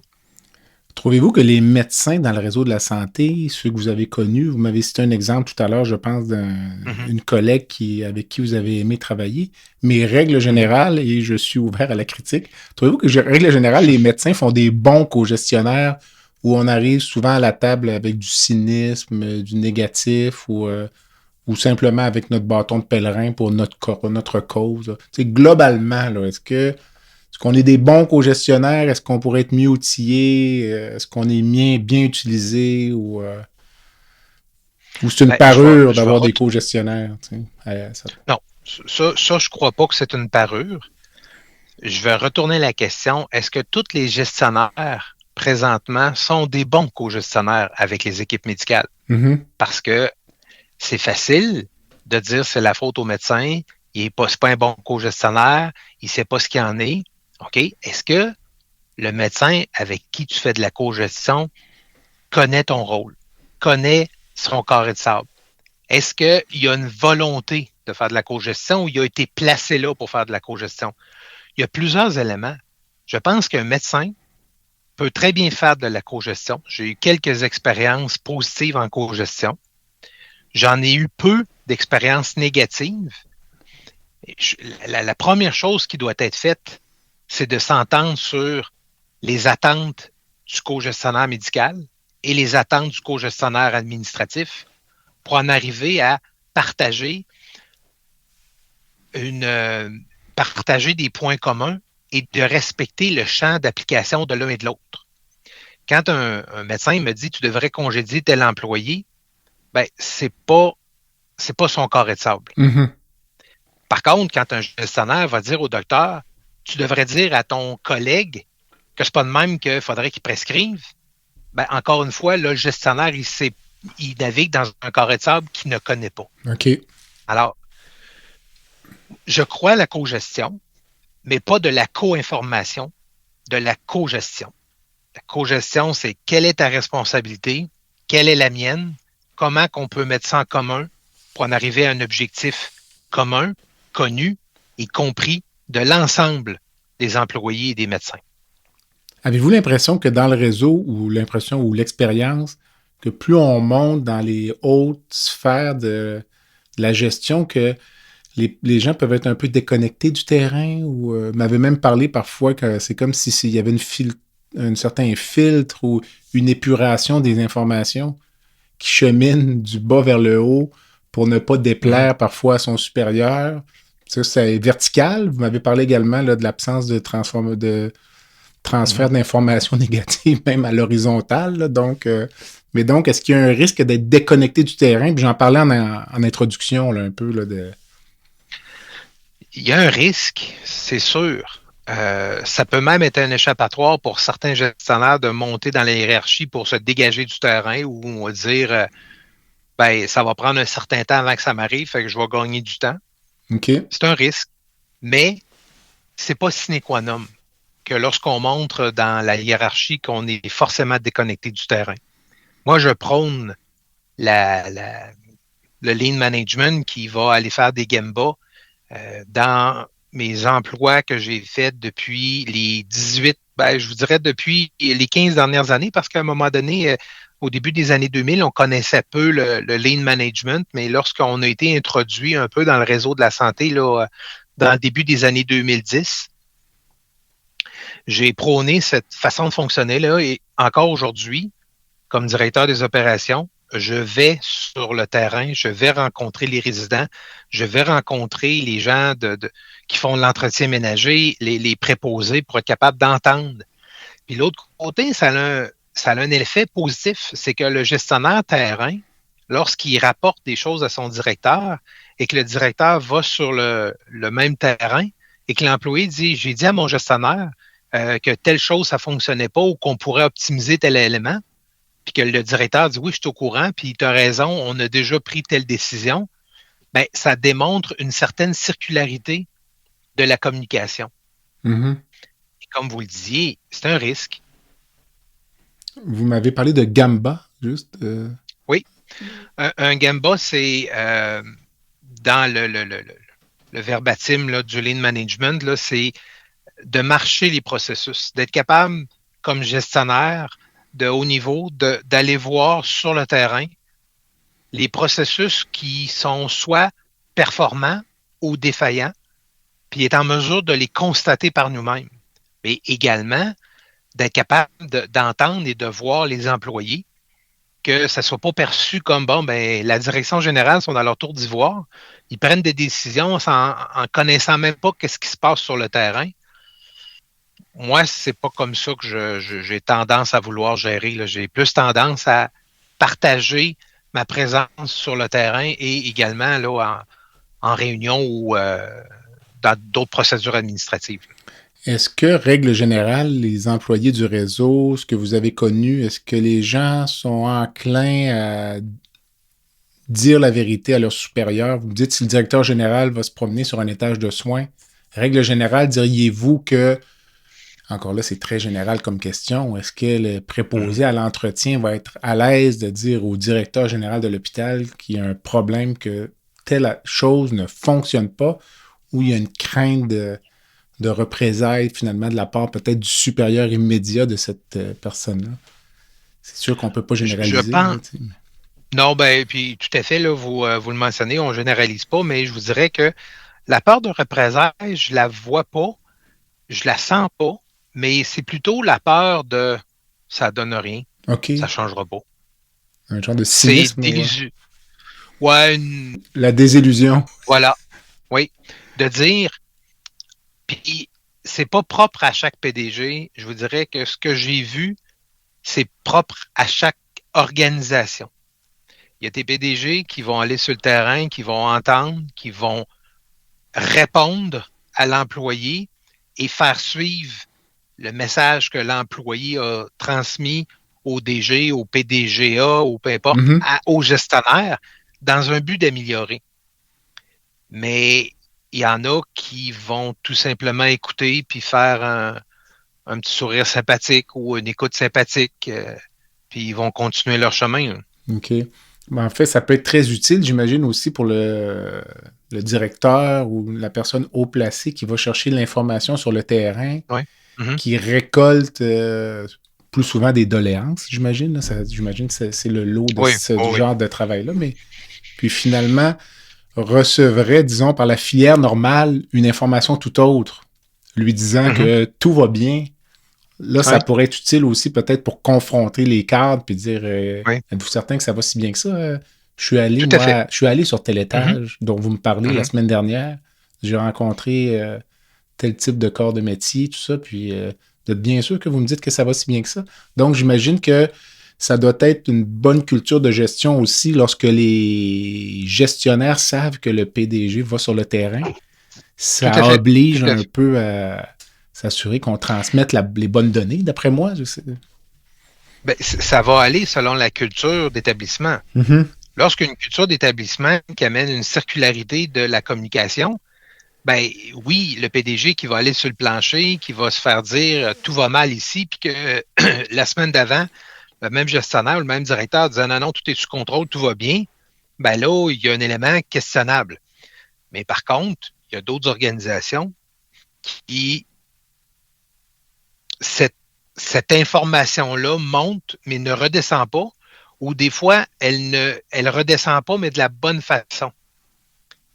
Trouvez-vous que les médecins dans le réseau de la santé, ceux que vous avez connus, vous m'avez cité un exemple tout à l'heure, je pense, d'une collègue avec qui vous avez aimé travailler, mais règle générale, et je suis ouvert à la critique, trouvez-vous que, règle générale, les médecins font des bons co-gestionnaires où on arrive souvent à la table avec du cynisme, du négatif ou simplement avec notre bâton de pèlerin pour notre cause? Globalement, là, est-ce que Est-ce qu'on est des bons co-gestionnaires? Est-ce qu'on pourrait être mieux outillés? Est-ce qu'on est bien utilisé? Ou c'est une parure d'avoir des co-gestionnaires?
Non, ça, je crois pas que c'est une parure. Je vais retourner la question. Est-ce que tous les gestionnaires présentement sont des bons co-gestionnaires avec les équipes médicales?
Mm-hmm.
Parce que c'est facile de dire c'est la faute au médecin, c'est pas un bon co-gestionnaire, il sait pas ce qu'il en est. OK? Est-ce que le médecin avec qui tu fais de la co-gestion connaît ton rôle, connaît son carré de sable? Est-ce qu'il y a une volonté de faire de la co-gestion ou il a été placé là pour faire de la co-gestion? Il y a plusieurs éléments. Je pense qu'un médecin peut très bien faire de la co-gestion. J'ai eu quelques expériences positives en co-gestion. J'en ai eu peu d'expériences négatives. La première chose qui doit être faite, c'est de s'entendre sur les attentes du co-gestionnaire médical et les attentes du co-gestionnaire administratif pour en arriver à partager des points communs et de respecter le champ d'application de l'un et de l'autre. Quand un médecin me dit « tu devrais congédier tel employé », ben c'est pas son carré de sable.
Mm-hmm.
Par contre, quand un gestionnaire va dire au docteur « tu devrais dire à ton collègue que c'est pas de même qu'il faudrait qu'il prescrive », ben encore une fois, là, le gestionnaire, il navigue dans un carré de sable qu'il ne connaît pas.
OK.
Alors, je crois à la co-gestion, mais pas de la co-information, de la co-gestion. La co-gestion, c'est quelle est ta responsabilité, quelle est la mienne, comment qu'on peut mettre ça en commun pour en arriver à un objectif commun, connu et compris de l'ensemble des employés et des médecins.
Avez-vous l'impression que dans le réseau ou l'expérience, que plus on monte dans les hautes sphères de la gestion, que les gens peuvent être un peu déconnectés du terrain ou m'avait même parlé parfois que c'est comme s'il y avait un certain filtre ou une épuration des informations qui chemine du bas vers le haut pour ne pas déplaire parfois à son supérieur. Ça, c'est vertical. Vous m'avez parlé également là, de l'absence de transfert d'informations négatives, même à l'horizontale. Là, donc, est-ce qu'il y a un risque d'être déconnecté du terrain? Puis j'en parlais en introduction là, un peu là, de...
Il y a un risque, c'est sûr. Ça peut même être un échappatoire pour certains gestionnaires de monter dans la hiérarchie pour se dégager du terrain ou on va dire ça va prendre un certain temps avant que ça m'arrive, fait que je vais gagner du temps.
Okay.
C'est un risque, mais c'est pas sine qua non que lorsqu'on montre dans la hiérarchie qu'on est forcément déconnecté du terrain. Moi, je prône le lean management qui va aller faire des gembas dans mes emplois que j'ai faits depuis les 18, je vous dirais depuis les 15 dernières années, parce qu'à un moment donné, au début des années 2000, on connaissait peu le lean management, mais lorsqu'on a été introduit un peu dans le réseau de la santé, là, dans le début des années 2010, j'ai prôné cette façon de fonctionner là et encore aujourd'hui, comme directeur des opérations, je vais sur le terrain, je vais rencontrer les résidents, je vais rencontrer les gens qui font de l'entretien ménager, les préposés pour être capable d'entendre. Puis l'autre côté, ça a un effet positif, c'est que le gestionnaire terrain, lorsqu'il rapporte des choses à son directeur et que le directeur va sur le même terrain et que l'employé dit « j'ai dit à mon gestionnaire que telle chose, ça ne fonctionnait pas ou qu'on pourrait optimiser tel élément », puis que le directeur dit « oui, je suis au courant, puis tu as raison, on a déjà pris telle décision », bien, ça démontre une certaine circularité de la communication.
Mm-hmm.
Et comme vous le disiez, c'est un risque.
Vous m'avez parlé de Gamba, juste.
Oui. Un Gamba, c'est dans le verbatim là, du lean management, là, c'est de marcher les processus, d'être capable, comme gestionnaire de haut niveau, d'aller voir sur le terrain les processus qui sont soit performants ou défaillants, puis être en mesure de les constater par nous-mêmes. Mais également, d'être capable d'entendre et de voir les employés, que ça ne soit pas perçu comme, la direction générale sont dans leur tour d'ivoire, ils prennent des décisions en connaissant même pas ce qui se passe sur le terrain. moi, c'est pas comme ça que j'ai tendance à vouloir gérer. Là. J'ai plus tendance à partager ma présence sur le terrain et également là, en réunion ou dans d'autres procédures administratives.
Est-ce que, règle générale, les employés du réseau, ce que vous avez connu, est-ce que les gens sont enclins à dire la vérité à leurs supérieurs? Vous me dites si le directeur général va se promener sur un étage de soins. Règle générale, diriez-vous que, encore là, c'est très général comme question, est-ce que le préposé à l'entretien va être à l'aise de dire au directeur général de l'hôpital qu'il y a un problème, que telle chose ne fonctionne pas, ou il y a une crainte de représailles, finalement, de la part peut-être du supérieur immédiat de cette personne-là? C'est sûr qu'on ne peut pas généraliser.
Je pense...
Là,
Non, ben, puis tout à fait, là, vous le mentionnez, on ne généralise pas, mais je vous dirais que la peur de représailles, je la vois pas, je la sens pas, mais c'est plutôt la peur de ça donne rien,
OK.
ça changera pas.
Un genre de cynisme.
C'est délusion. Ouais,
la désillusion.
Voilà. Oui. De dire, puis c'est pas propre à chaque PDG. Je vous dirais que ce que j'ai vu, c'est propre à chaque organisation. Il y a des PDG qui vont aller sur le terrain, qui vont entendre, qui vont répondre à l'employé et faire suivre le message que l'employé a transmis au DG, au PDGA, ou peu importe, au gestionnaire, dans un but d'améliorer. Mais il y en a qui vont tout simplement écouter puis faire un petit sourire sympathique ou une écoute sympathique, puis ils vont continuer leur chemin.
OK. Ben, en fait, ça peut être très utile, j'imagine, aussi pour le directeur ou la personne haut placée qui va chercher l'information sur le terrain, qui récolte plus souvent des doléances, j'imagine. Là. J'imagine que c'est le lot de ce genre de travail-là. Mais puis finalement, recevrait, disons, par la filière normale, une information tout autre, lui disant que tout va bien. Là, ça pourrait être utile aussi peut-être pour confronter les cadres puis dire êtes-vous certain que ça va si bien que ça? Je suis allé sur tel étage dont vous me parlez la semaine dernière. J'ai rencontré tel type de corps de métier, tout ça, puis vous êtes bien sûr que vous me dites que ça va si bien que ça. Donc, j'imagine que ça doit être une bonne culture de gestion aussi lorsque les gestionnaires savent que le PDG va sur le terrain. Ça oblige un peu à s'assurer qu'on transmette les bonnes données, d'après moi. Je sais.
Ben, ça va aller selon la culture d'établissement. Lorsqu'une culture d'établissement qui amène une circularité de la communication, ben oui, le PDG qui va aller sur le plancher, qui va se faire dire tout va mal ici, puis que la semaine d'avant, le même gestionnaire ou le même directeur disait non, tout est sous contrôle, tout va bien, ben là, il y a un élément questionnable. Mais par contre, il y a d'autres organisations qui cette information-là monte, mais ne redescend pas, ou des fois, elle redescend pas, mais de la bonne façon.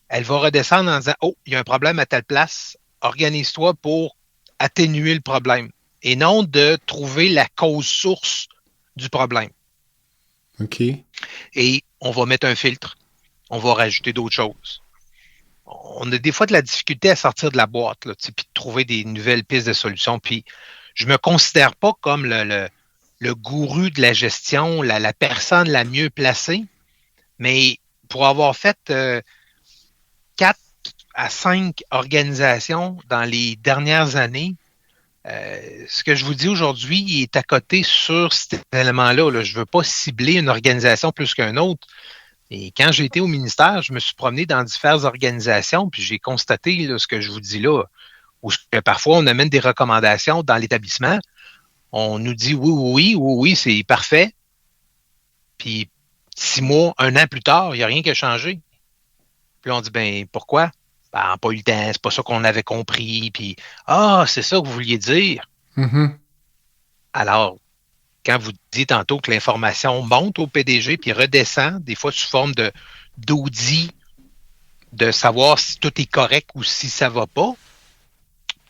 Elle va redescendre en disant « Oh, il y a un problème à telle place, organise-toi pour atténuer le problème. » Et non de trouver la cause source du problème.
OK.
Et on va mettre un filtre. On va rajouter d'autres choses. On a des fois de la difficulté à sortir de la boîte, là, puis de trouver des nouvelles pistes de solutions. Puis je me considère pas comme le gourou de la gestion, la personne la mieux placée, mais pour avoir fait 4 à 5 organisations dans les dernières années, ce que je vous dis aujourd'hui est à côté sur cet élément-là. Là. Je ne veux pas cibler une organisation plus qu'une autre. Et quand j'ai été au ministère, je me suis promené dans diverses organisations, puis j'ai constaté là, ce que je vous dis là, où parfois on amène des recommandations dans l'établissement. On nous dit oui, c'est parfait. Puis 6 mois, 1 an plus tard, il n'y a rien qui a changé. Puis on dit, ben pourquoi? Ben, on n'a pas eu le temps, c'est pas ça qu'on avait compris. Puis, c'est ça que vous vouliez dire. Alors, quand vous dites tantôt que l'information monte au PDG puis redescend, des fois sous forme d'audit, de savoir si tout est correct ou si ça va pas,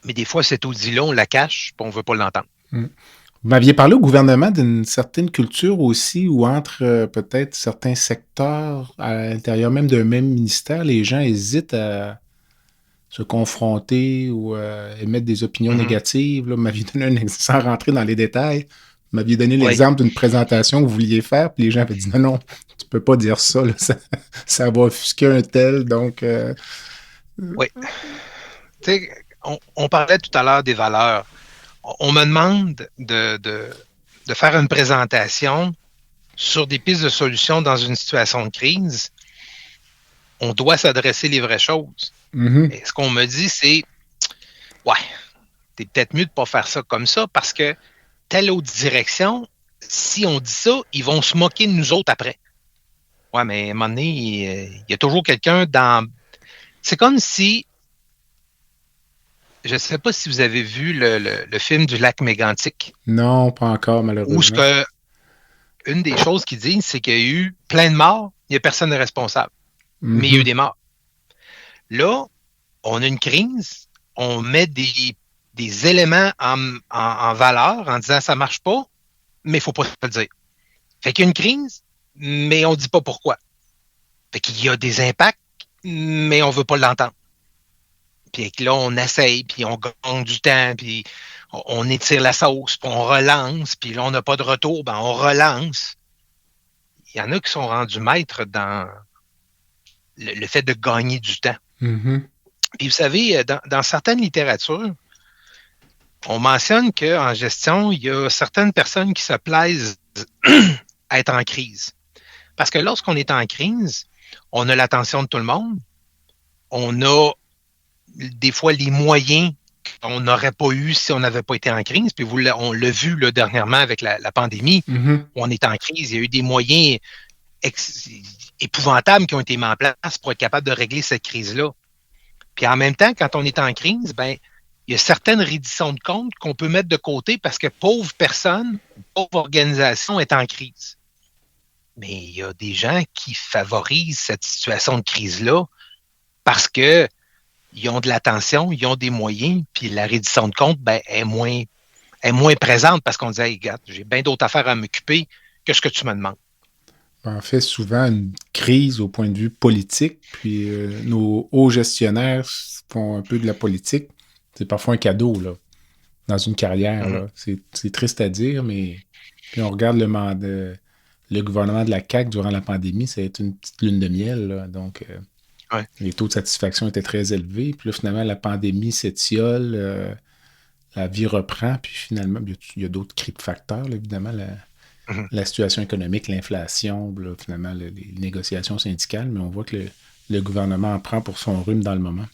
mais des fois, cet audit-là, on la cache puis on ne veut pas l'entendre.
Vous m'aviez parlé au gouvernement d'une certaine culture aussi, où entre peut-être certains secteurs, à l'intérieur même d'un même ministère, les gens hésitent à se confronter ou émettre des opinions négatives. Là. Vous m'aviez donné un exemple, sans rentrer dans les détails, vous m'aviez donné l'exemple d'une présentation que vous vouliez faire, puis les gens avaient dit non, tu peux pas dire ça, là, ça va offusquer un tel, donc...
Oui. Tu sais, on parlait tout à l'heure des valeurs. On me demande de faire une présentation sur des pistes de solutions dans une situation de crise. On doit s'adresser les vraies choses.
Mm-hmm.
Et ce qu'on me dit, c'est ouais, t'es peut-être mieux de pas faire ça comme ça parce que telle autre direction, si on dit ça, ils vont se moquer de nous autres après. Ouais, mais à un moment donné, il y a toujours quelqu'un dans... C'est comme si... Je ne sais pas si vous avez vu le film du lac mégantic.
Non, pas encore, malheureusement.
Où ce que une des choses qu'ils disent, c'est qu'il y a eu plein de morts, il n'y a personne de responsable. Mm-hmm. Mais il y a eu des morts. Là, on a une crise, on met des éléments en valeur en disant ça ne marche pas, mais il ne faut pas le dire. Fait qu'il y a une crise, mais on ne dit pas pourquoi. Fait qu'il y a des impacts, mais on ne veut pas l'entendre. Puis là, on essaye, puis on gagne du temps, puis on étire la sauce, puis on relance, puis là, on n'a pas de retour, ben on relance. Il y en a qui sont rendus maîtres dans le fait de gagner du temps.
Mm-hmm.
Puis vous savez, dans certaines littératures, on mentionne qu'en gestion, il y a certaines personnes qui se plaisent à être en crise. Parce que lorsqu'on est en crise, on a l'attention de tout le monde, on a des fois les moyens qu'on n'aurait pas eu si on n'avait pas été en crise. Puis on l'a vu là, dernièrement avec la pandémie, où on est en crise. Il y a eu des moyens épouvantables qui ont été mis en place pour être capable de régler cette crise-là. Puis en même temps, quand on est en crise, ben il y a certaines redditions de comptes qu'on peut mettre de côté parce que pauvre personne, pauvre organisation est en crise. Mais il y a des gens qui favorisent cette situation de crise-là parce que ils ont de l'attention, ils ont des moyens, puis la reddition de compte ben, est moins présente parce qu'on dit hey, regarde, j'ai bien d'autres affaires à m'occuper que ce que tu me demandes.
En fait, souvent une crise au point de vue politique, puis nos hauts gestionnaires font un peu de la politique. C'est parfois un cadeau, là, dans une carrière. Là. C'est triste à dire, mais puis on regarde le gouvernement de la CAQ durant la pandémie, ça a été une petite lune de miel, là, donc... Les taux de satisfaction étaient très élevés. Puis là, finalement, la pandémie s'étiole, la vie reprend. Puis finalement, il y a d'autres cris de facteurs, là, évidemment. La situation économique, l'inflation, là, finalement, les négociations syndicales. Mais on voit que le gouvernement en prend pour son rhume dans le moment.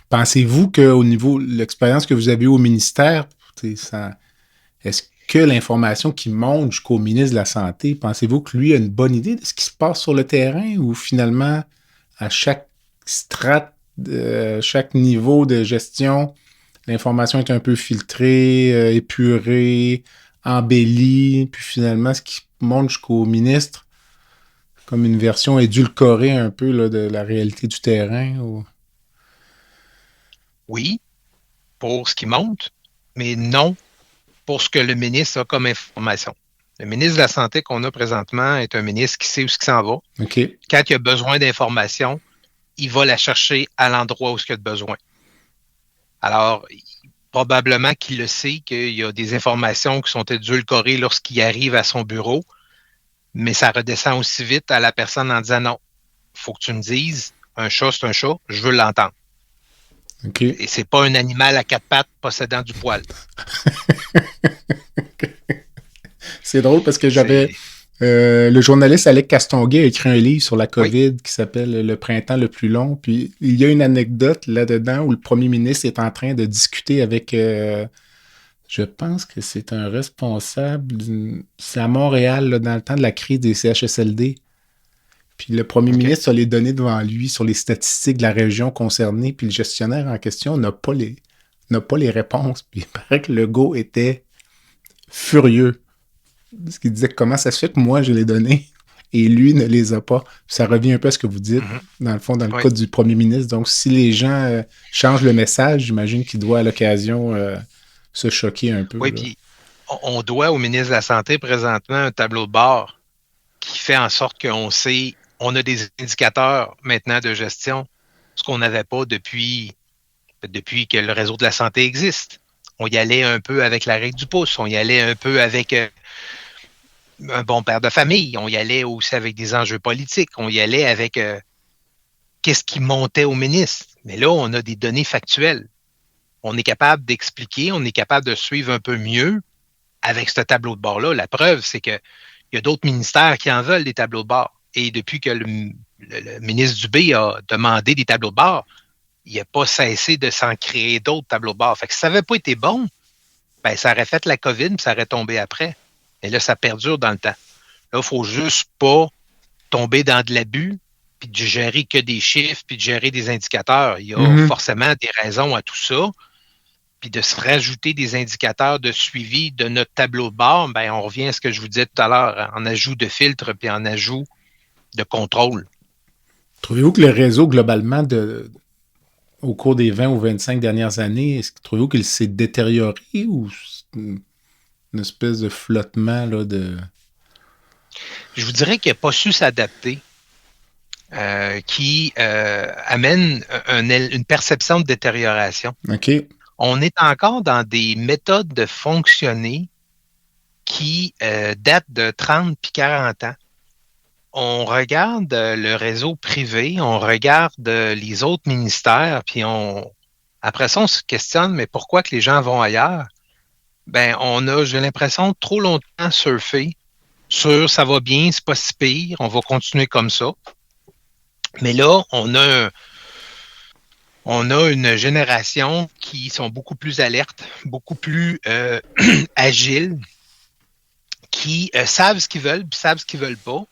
Pensez-vous qu'au niveau de l'expérience que vous avez eue au ministère, est-ce que l'information qui monte jusqu'au ministre de la Santé, pensez-vous que lui a une bonne idée de ce qui se passe sur le terrain ou finalement, à chaque strate, chaque niveau de gestion, l'information est un peu filtrée, épurée, embellie, puis finalement, ce qui monte jusqu'au ministre, comme une version édulcorée un peu là, de la réalité du terrain? Ou...
Oui, pour ce qui monte, mais non pour ce que le ministre a comme information. Le ministre de la Santé qu'on a présentement est un ministre qui sait où il s'en va.
Okay.
Quand il a besoin d'informations, il va la chercher à l'endroit où il a besoin. Alors, probablement qu'il le sait qu'il y a des informations qui sont édulcorées lorsqu'il arrive à son bureau, mais ça redescend aussi vite à la personne en disant non, il faut que tu me dises, un chat, c'est un chat, je veux l'entendre.
Okay.
Et c'est pas un animal à quatre pattes possédant du poil.
C'est drôle parce que j'avais... le journaliste Alec Castonguay a écrit un livre sur la COVID qui s'appelle « Le printemps le plus long ». Puis il y a une anecdote là-dedans où le premier ministre est en train de discuter avec... je pense que c'est un responsable... C'est à Montréal, là, dans le temps de la crise des CHSLD. Puis le premier ministre a les données devant lui sur les statistiques de la région concernée. Puis le gestionnaire en question n'a pas les réponses. Puis il paraît que Legault était furieux. Parce qu'il disait comment ça se fait que moi, j'ai les données et lui ne les a pas. Ça revient un peu à ce que vous dites, dans le fond, dans le cas du premier ministre. Donc, si les gens changent le message, j'imagine qu'il doit à l'occasion se choquer un peu.
Oui, puis on doit au ministre de la Santé présentement un tableau de bord qui fait en sorte qu'on sait, on a des indicateurs maintenant de gestion ce qu'on n'avait pas depuis que le réseau de la santé existe. On y allait un peu avec la règle du pouce, on y allait un peu avec un bon père de famille, on y allait aussi avec des enjeux politiques, on y allait avec qu'est-ce qui montait au ministre. Mais là, on a des données factuelles. On est capable d'expliquer, on est capable de suivre un peu mieux avec ce tableau de bord-là. La preuve, c'est qu'il y a d'autres ministères qui en veulent des tableaux de bord. Et depuis que le ministre Dubé a demandé des tableaux de bord, il n'a pas cessé de s'en créer d'autres tableaux de bord. Fait que si ça n'avait pas été bon, ben, ça aurait fait la COVID puis ça aurait tombé après. Et là, ça perdure dans le temps. Là, il ne faut juste pas tomber dans de l'abus puis de gérer que des chiffres puis de gérer des indicateurs. Il y a forcément des raisons à tout ça. Puis de se rajouter des indicateurs de suivi de notre tableau de bord, ben, on revient à ce que je vous disais tout à l'heure, en ajout de filtres puis en ajout de contrôle.
Trouvez-vous que le réseau, globalement, au cours des 20 ou 25 dernières années, trouvez-vous qu'il s'est détérioré ou c'est une espèce de flottement là, de...
Je vous dirais qu'il n'a pas su s'adapter, qui amène une perception de détérioration.
OK.
On est encore dans des méthodes de fonctionner qui datent de 30 puis 40 ans. On regarde le réseau privé, on regarde les autres ministères, puis après ça, on se questionne, mais pourquoi que les gens vont ailleurs? Ben, j'ai l'impression, trop longtemps surfé sur ça va bien, c'est pas si pire, on va continuer comme ça. Mais là, on a une génération qui sont beaucoup plus alertes, beaucoup plus agiles, qui savent ce qu'ils veulent, puis savent ce qu'ils veulent pas,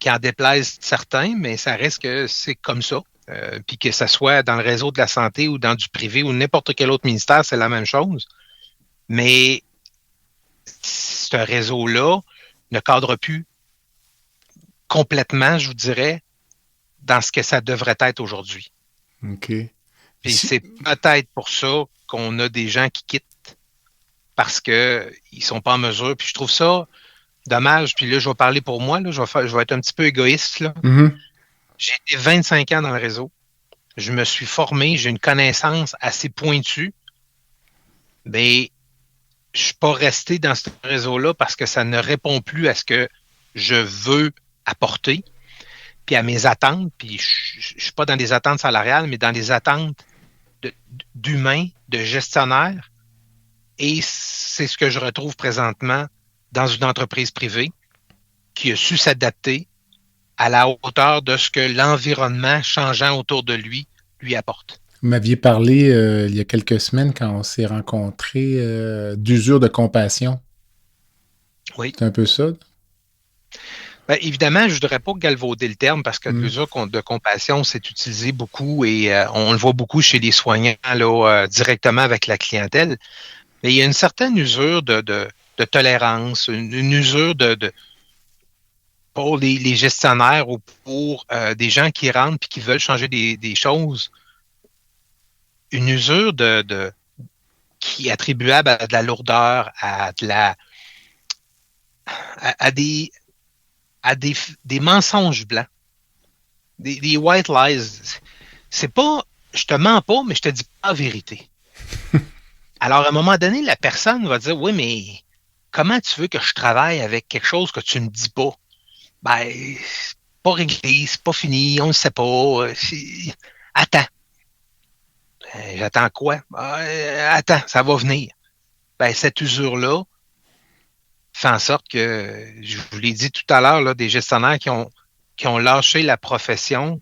qui en déplaisent certains, mais ça reste que c'est comme ça. Puis que ça soit dans le réseau de la santé ou dans du privé ou n'importe quel autre ministère, c'est la même chose. Mais ce réseau-là ne cadre plus complètement, je vous dirais, dans ce que ça devrait être aujourd'hui.
OK.
Puis c'est peut-être pour ça qu'on a des gens qui quittent parce qu'ils ne sont pas en mesure. Puis je trouve ça dommage. Puis là, je vais parler pour moi. Là, je vais être un petit peu égoïste. Là.
Mm-hmm.
J'ai été 25 ans dans le réseau. Je me suis formé. J'ai une connaissance assez pointue. Mais je ne suis pas resté dans ce réseau-là parce que ça ne répond plus à ce que je veux apporter. Puis à mes attentes, puis je ne suis pas dans des attentes salariales, mais dans des attentes d'humains, de gestionnaires. Et c'est ce que je retrouve présentement dans une entreprise privée qui a su s'adapter à la hauteur de ce que l'environnement changeant autour de lui apporte.
Vous m'aviez parlé il y a quelques semaines quand on s'est rencontrés d'usure de compassion.
Oui.
C'est un peu ça?
Bien, évidemment, je ne voudrais pas galvauder le terme parce que l'usure de compassion, c'est utilisé beaucoup et on le voit beaucoup chez les soignants là, directement avec la clientèle. Mais il y a une certaine usure de tolérance, une usure pour les gestionnaires ou pour des gens qui rentrent et qui veulent changer des choses. Une usure qui est attribuable à de la lourdeur, à des mensonges blancs, des white lies. C'est pas, je te mens pas, mais je te dis pas la vérité. Alors, à un moment donné, la personne va dire, oui, mais comment tu veux que je travaille avec quelque chose que tu ne dis pas? Ben, c'est pas réglé, c'est pas fini, on ne sait pas. Attends. J'attends quoi? Attends, ça va venir. Ben, cette usure-là fait en sorte que, je vous l'ai dit tout à l'heure, là, des gestionnaires qui ont lâché la profession,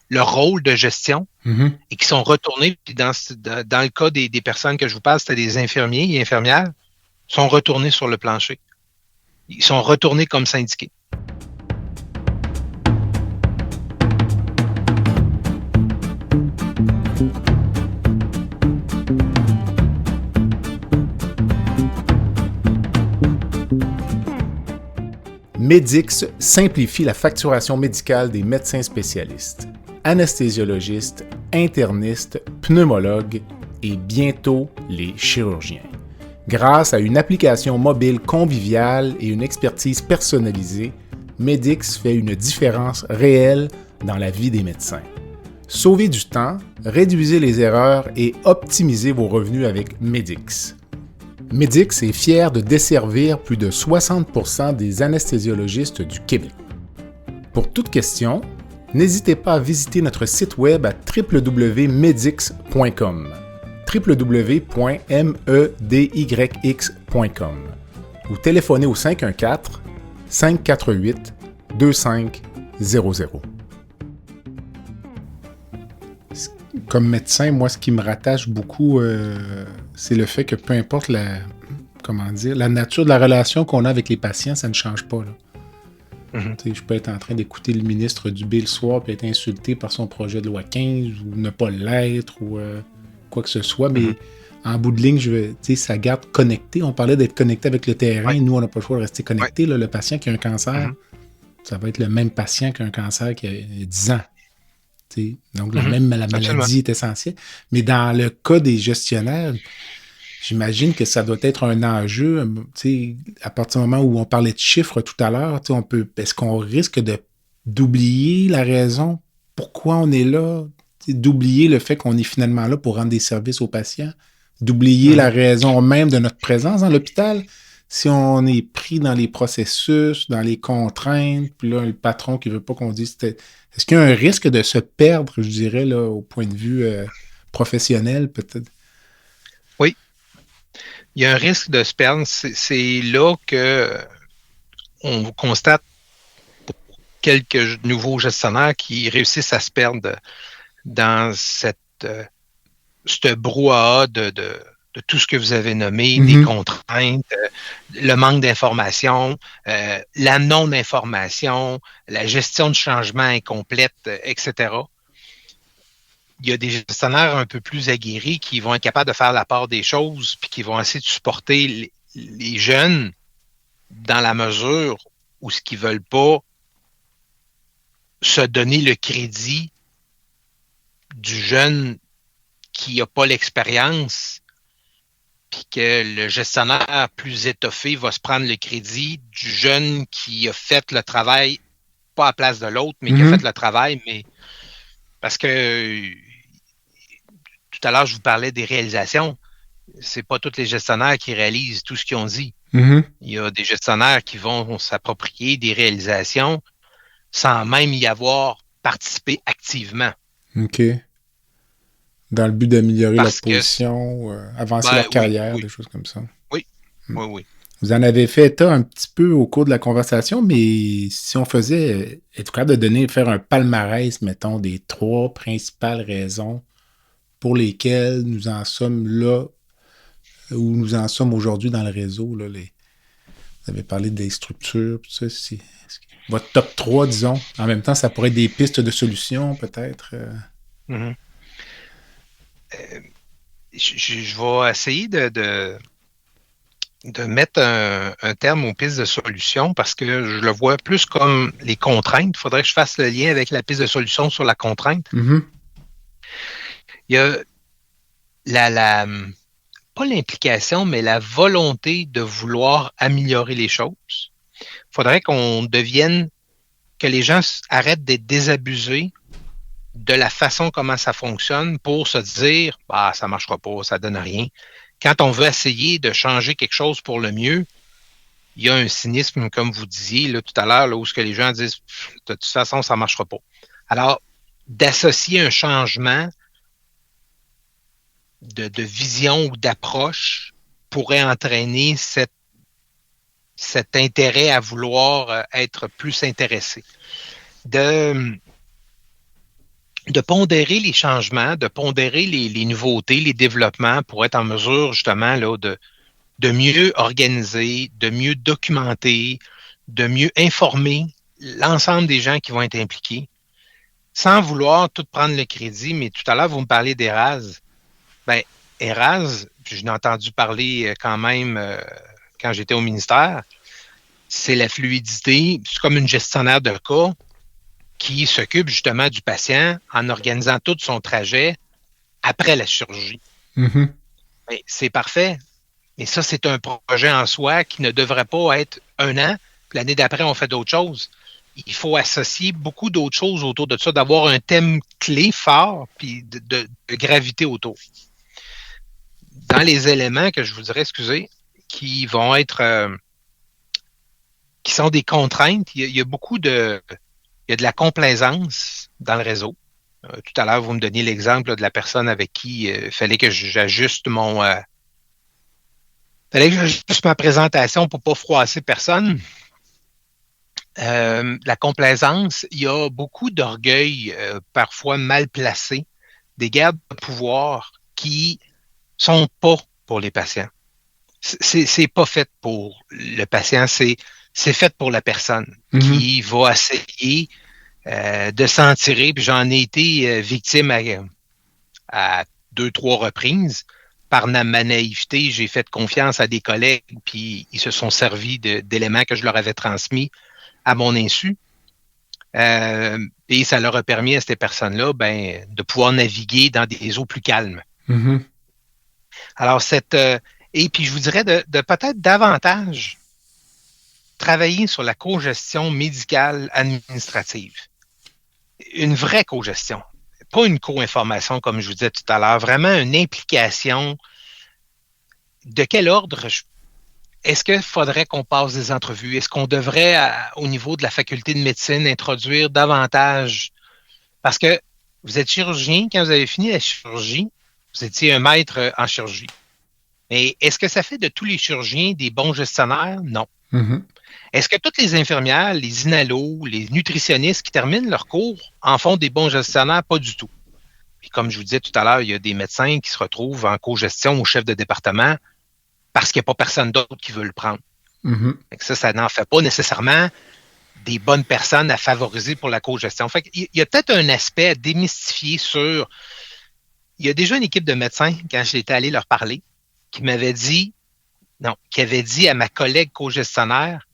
leur rôle de gestion, et qui sont retournés, puis dans le cas des personnes que je vous parle, c'était des infirmiers et infirmières, sont retournés sur le plancher. Ils sont retournés comme syndiqués.
Medix simplifie la facturation médicale des médecins spécialistes, anesthésiologistes, internistes, pneumologues et bientôt les chirurgiens. Grâce à une application mobile conviviale et une expertise personnalisée, Medix fait une différence réelle dans la vie des médecins. Sauvez du temps, réduisez les erreurs et optimisez vos revenus avec Medix. Medix est fier de desservir plus de 60% des anesthésiologistes du Québec. Pour toute question, n'hésitez pas à visiter notre site web à www.medix.com www.medyx.com ou téléphonez au 514-548-2500. Comme médecin, moi, ce qui me rattache beaucoup, c'est le fait que peu importe la nature de la relation qu'on a avec les patients, ça ne change pas. Là. Je peux être en train d'écouter le ministre Dubé le soir et être insulté par son projet de loi 15 ou ne pas l'être ou quoi que ce soit, mais en bout de ligne, ça garde connecté. On parlait d'être connecté avec le terrain. Nous, on n'a pas le choix de rester connecté. Là, le patient qui a un cancer, ça va être le même patient qu'un cancer qui a 10 ans. Donc, la maladie est essentielle. Mais dans le cas des gestionnaires, j'imagine que ça doit être un enjeu. À partir du moment où on parlait de chiffres tout à l'heure, est-ce qu'on risque d'oublier la raison pourquoi on est là, d'oublier le fait qu'on est finalement là pour rendre des services aux patients, d'oublier la raison même de notre présence dans l'hôpital? Si on est pris dans les processus, dans les contraintes, puis là, le patron qui veut pas qu'on dise... Est-ce qu'il y a un risque de se perdre, je dirais, là, au point de vue professionnel, peut-être?
Oui. Il y a un risque de se perdre. C'est là qu'on constate quelques nouveaux gestionnaires qui réussissent à se perdre dans ce brouhaha de tout ce que vous avez nommé, des contraintes, le manque d'information, la non-information, la gestion de changement incomplète, etc. Il y a des gestionnaires un peu plus aguerris qui vont être capables de faire la part des choses puis qui vont essayer de supporter les jeunes dans la mesure où ce qu'ils veulent pas se donner le crédit du jeune qui n'a pas l'expérience, puis que le gestionnaire plus étoffé va se prendre le crédit du jeune qui a fait le travail, pas à la place de l'autre, mais qui a fait le travail, mais parce que tout à l'heure, je vous parlais des réalisations. C'est pas tous les gestionnaires qui réalisent tout ce qu'ils ont dit. Il y a des gestionnaires qui vont s'approprier des réalisations sans même y avoir participé activement.
OK. Dans le but d'améliorer leur position, avancer leur carrière, des choses comme ça.
Oui, oui.
Vous en avez fait état un petit peu au cours de la conversation, mais si on faisait, êtes-vous capable de faire un palmarès, mettons, des 3 principales raisons pour lesquelles nous en sommes là, où nous en sommes aujourd'hui dans le réseau, là, vous avez parlé des structures, tout ça, votre top 3, disons. En même temps, ça pourrait être des pistes de solutions, peut-être.
Je vais essayer de mettre un terme aux pistes de solution parce que je le vois plus comme les contraintes. Il faudrait que je fasse le lien avec la piste de solution sur la contrainte. Il y a pas l'implication, mais la volonté de vouloir améliorer les choses. Il faudrait que les gens arrêtent d'être désabusés de la façon comment ça fonctionne pour se dire « Ah, ça ne marchera pas, ça ne donne rien ». Quand on veut essayer de changer quelque chose pour le mieux, il y a un cynisme, comme vous disiez là, tout à l'heure, là, où ce que les gens disent « De toute façon, ça ne marchera pas ». Alors, d'associer un changement de vision ou d'approche pourrait entraîner cet intérêt à vouloir être plus intéressé. De pondérer les changements, de pondérer les nouveautés, les développements pour être en mesure justement là, de mieux organiser, de mieux documenter, de mieux informer l'ensemble des gens qui vont être impliqués, sans vouloir tout prendre le crédit. Mais tout à l'heure, vous me parlez d'Eraz. Eraz, je l'ai entendu parler quand même quand j'étais au ministère, c'est la fluidité, c'est comme une gestionnaire de cas qui s'occupe justement du patient en organisant tout son trajet après la chirurgie. C'est parfait, mais ça, c'est un projet en soi qui ne devrait pas être 1 an, puis l'année d'après, on fait d'autres choses. il faut associer beaucoup d'autres choses autour de ça, d'avoir un thème clé fort, puis de gravité autour. Dans les éléments que je vous dirais, excusez, qui vont être, qui sont des contraintes, il y a beaucoup il y a de la complaisance dans le réseau. Tout à l'heure, vous me donniez l'exemple là, de la personne avec qui il fallait que j'ajuste fallait que j'ajuste ma présentation pour pas froisser personne. La complaisance, il y a beaucoup d'orgueil, parfois mal placé, des gardes de pouvoir qui sont pas pour les patients. C'est pas fait pour le patient, c'est fait pour la personne qui va essayer de s'en tirer. Puis j'en ai été victime à 2-3 reprises. Par ma naïveté, j'ai fait confiance à des collègues, puis ils se sont servis d'éléments que je leur avais transmis à mon insu. Et ça leur a permis à ces personnes-là de pouvoir naviguer dans des eaux plus calmes.
Mm-hmm.
Alors, et puis je vous dirais de peut-être davantage travailler sur la cogestion médicale administrative. Une vraie cogestion. Pas une co-information, comme je vous disais tout à l'heure, vraiment une implication. De quel ordre? Est-ce qu'il faudrait qu'on passe des entrevues? Est-ce qu'on devrait, au niveau de la faculté de médecine, introduire davantage? Parce que vous êtes chirurgien, quand vous avez fini la chirurgie, vous étiez un maître en chirurgie. Mais est-ce que ça fait de tous les chirurgiens des bons gestionnaires? Non.
Mm-hmm.
Est-ce que toutes les infirmières, les inalos, les nutritionnistes qui terminent leur cours en font des bons gestionnaires? Pas du tout. Puis comme je vous disais tout à l'heure, il y a des médecins qui se retrouvent en co-gestion au chef de département parce qu'il n'y a pas personne d'autre qui veut le prendre.
Mm-hmm.
Ça n'en fait pas nécessairement des bonnes personnes à favoriser pour la co-gestion. Fait qu'il y a peut-être un aspect à démystifier sur... Il y a déjà une équipe de médecins, quand j'étais allé leur parler, qui avait dit à ma collègue co-gestionnaire,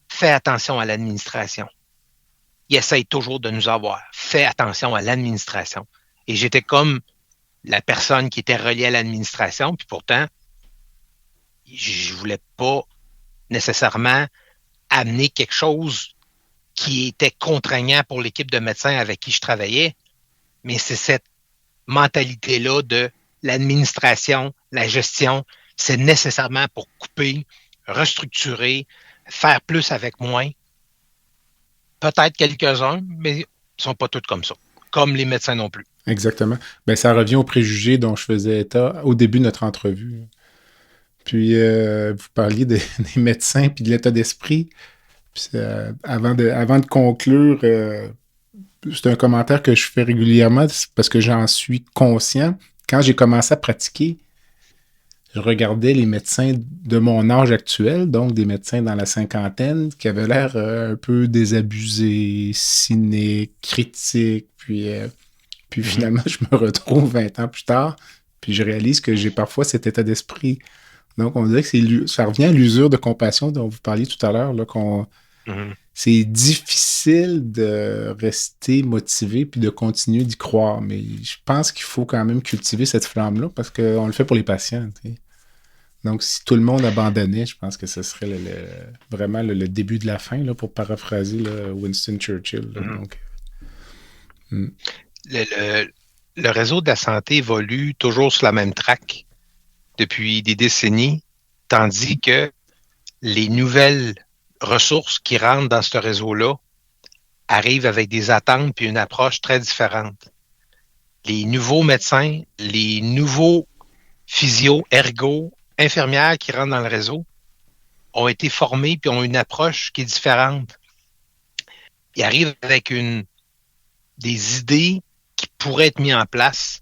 fais attention à l'administration. Il essaye toujours de nous avoir. Fais attention à l'administration. Et j'étais comme la personne qui était reliée à l'administration, puis pourtant, je voulais pas nécessairement amener quelque chose qui était contraignant pour l'équipe de médecins avec qui je travaillais, mais c'est cette mentalité-là de l'administration, la gestion, c'est nécessairement pour couper, restructurer, faire plus avec moins. Peut-être quelques-uns, mais ils ne sont pas tous comme ça, comme les médecins non plus.
Exactement. Ça revient aux préjugés dont je faisais état au début de notre entrevue. Puis, vous parliez des médecins puis de l'état d'esprit. Puis, avant de conclure, c'est un commentaire que je fais régulièrement parce que j'en suis conscient. Quand j'ai commencé à pratiquer, je regardais les médecins de mon âge actuel, donc des médecins dans la cinquantaine, qui avaient l'air un peu désabusés, cyniques, critiques. Puis finalement, je me retrouve 20 ans plus tard, puis je réalise que j'ai parfois cet état d'esprit. Donc, on dirait que ça revient à l'usure de compassion dont vous parliez tout à l'heure, là, c'est difficile de rester motivé puis de continuer d'y croire. Mais je pense qu'il faut quand même cultiver cette flamme-là parce qu'on le fait pour les patients. T'sais. Donc, si tout le monde abandonnait, je pense que ce serait vraiment le début de la fin, là, pour paraphraser là, Winston Churchill. Là, donc.
Le réseau de la santé évolue toujours sur la même track depuis des décennies, tandis que les nouvelles ressources qui rentrent dans ce réseau-là arrivent avec des attentes et une approche très différente. Les nouveaux médecins, les nouveaux physio, ergo, infirmières qui rentrent dans le réseau ont été formés puis ont une approche qui est différente. Ils arrivent avec des idées qui pourraient être mises en place,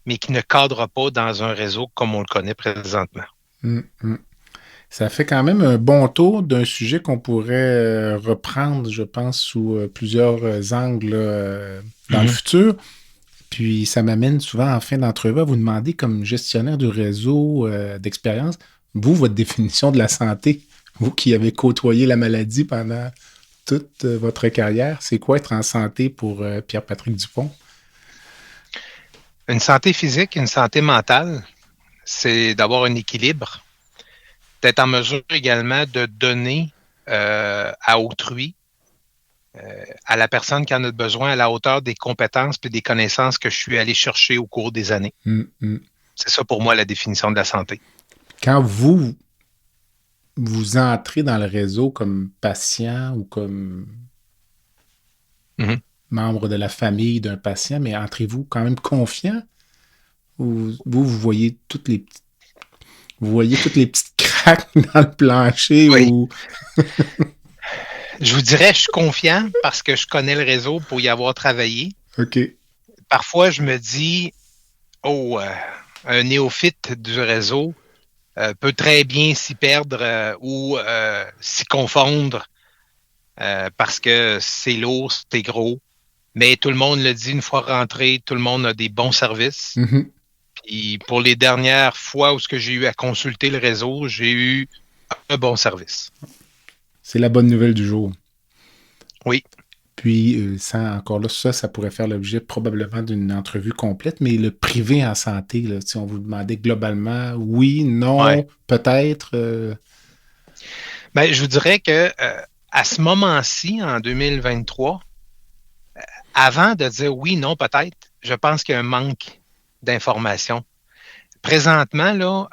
mais qui ne cadrent pas dans un réseau comme on le connaît présentement.
Ça fait quand même un bon tour d'un sujet qu'on pourrait reprendre, je pense, sous plusieurs angles dans le futur. Puis ça m'amène souvent en fin d'entrevue à vous demander, comme gestionnaire du réseau d'expérience, vous, votre définition de la santé, vous qui avez côtoyé la maladie pendant toute votre carrière, c'est quoi être en santé pour Pierre-Patrick Dupont?
Une santé physique, une santé mentale, c'est d'avoir un équilibre, d'être en mesure également de donner à autrui à la personne qui en a besoin à la hauteur des compétences et des connaissances que je suis allé chercher au cours des années. C'est ça pour moi la définition de la santé.
Quand vous entrez dans le réseau comme patient ou comme membre de la famille d'un patient, mais entrez-vous quand même confiant ou vous voyez toutes les petites craques dans le plancher ou...
Je vous dirais, je suis confiant parce que je connais le réseau pour y avoir travaillé.
OK.
Parfois, je me dis, un néophyte du réseau peut très bien s'y perdre ou s'y confondre parce que c'est lourd, c'est gros. Mais tout le monde le dit une fois rentré, tout le monde a des bons services. Puis pour les dernières fois où j'ai eu à consulter le réseau, j'ai eu un bon service.
C'est la bonne nouvelle du jour.
Oui.
Puis, encore là, ça pourrait faire l'objet probablement d'une entrevue complète, mais le privé en santé, là, si on vous demandait globalement, oui, non, peut-être...
Ben, je vous dirais que à ce moment-ci, en 2023, avant de dire oui, non, peut-être, je pense qu'il y a un manque d'informations. Présentement, là,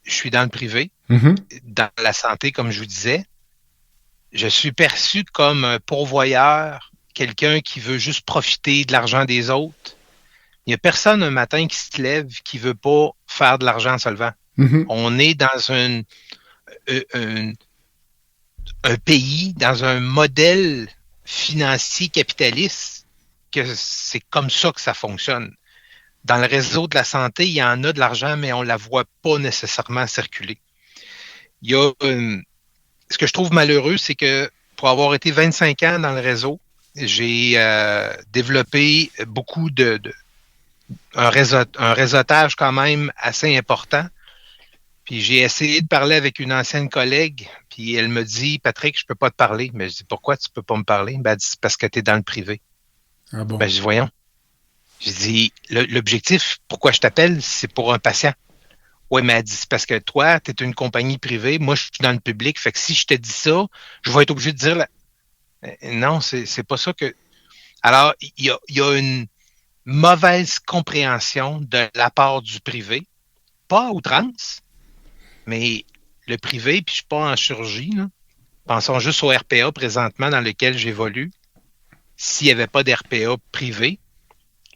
je suis dans le privé, dans la santé, comme je vous disais. Je suis perçu comme un pourvoyeur, quelqu'un qui veut juste profiter de l'argent des autres. Il n'y a personne un matin qui se lève qui ne veut pas faire de l'argent en se levant. On est dans un pays, dans un modèle financier capitaliste, que c'est comme ça que ça fonctionne. Dans le réseau de la santé, il y en a de l'argent, mais on ne la voit pas nécessairement circuler. Il y a ce que je trouve malheureux, c'est que pour avoir été 25 ans dans le réseau, j'ai développé beaucoup un réseautage quand même assez important. Puis j'ai essayé de parler avec une ancienne collègue, puis elle me dit, Patrick, je peux pas te parler. Mais je dis, pourquoi tu peux pas me parler? Ben, elle dit, c'est parce que tu es dans le privé.
Ah bon?
Ben, je dis, voyons. Je dis, l'objectif, pourquoi je t'appelle, c'est pour un patient. Oui, mais elle dit, c'est parce que toi, tu es une compagnie privée, moi, je suis dans le public, fait que si je te dis ça, je vais être obligé de dire... Non, c'est pas ça que... Alors, il y a une mauvaise compréhension de la part du privé, pas à outrance, mais le privé, puis je suis pas en chirurgie, là. Pensons juste au RPA présentement dans lequel j'évolue. S'il n'y avait pas d'RPA privé,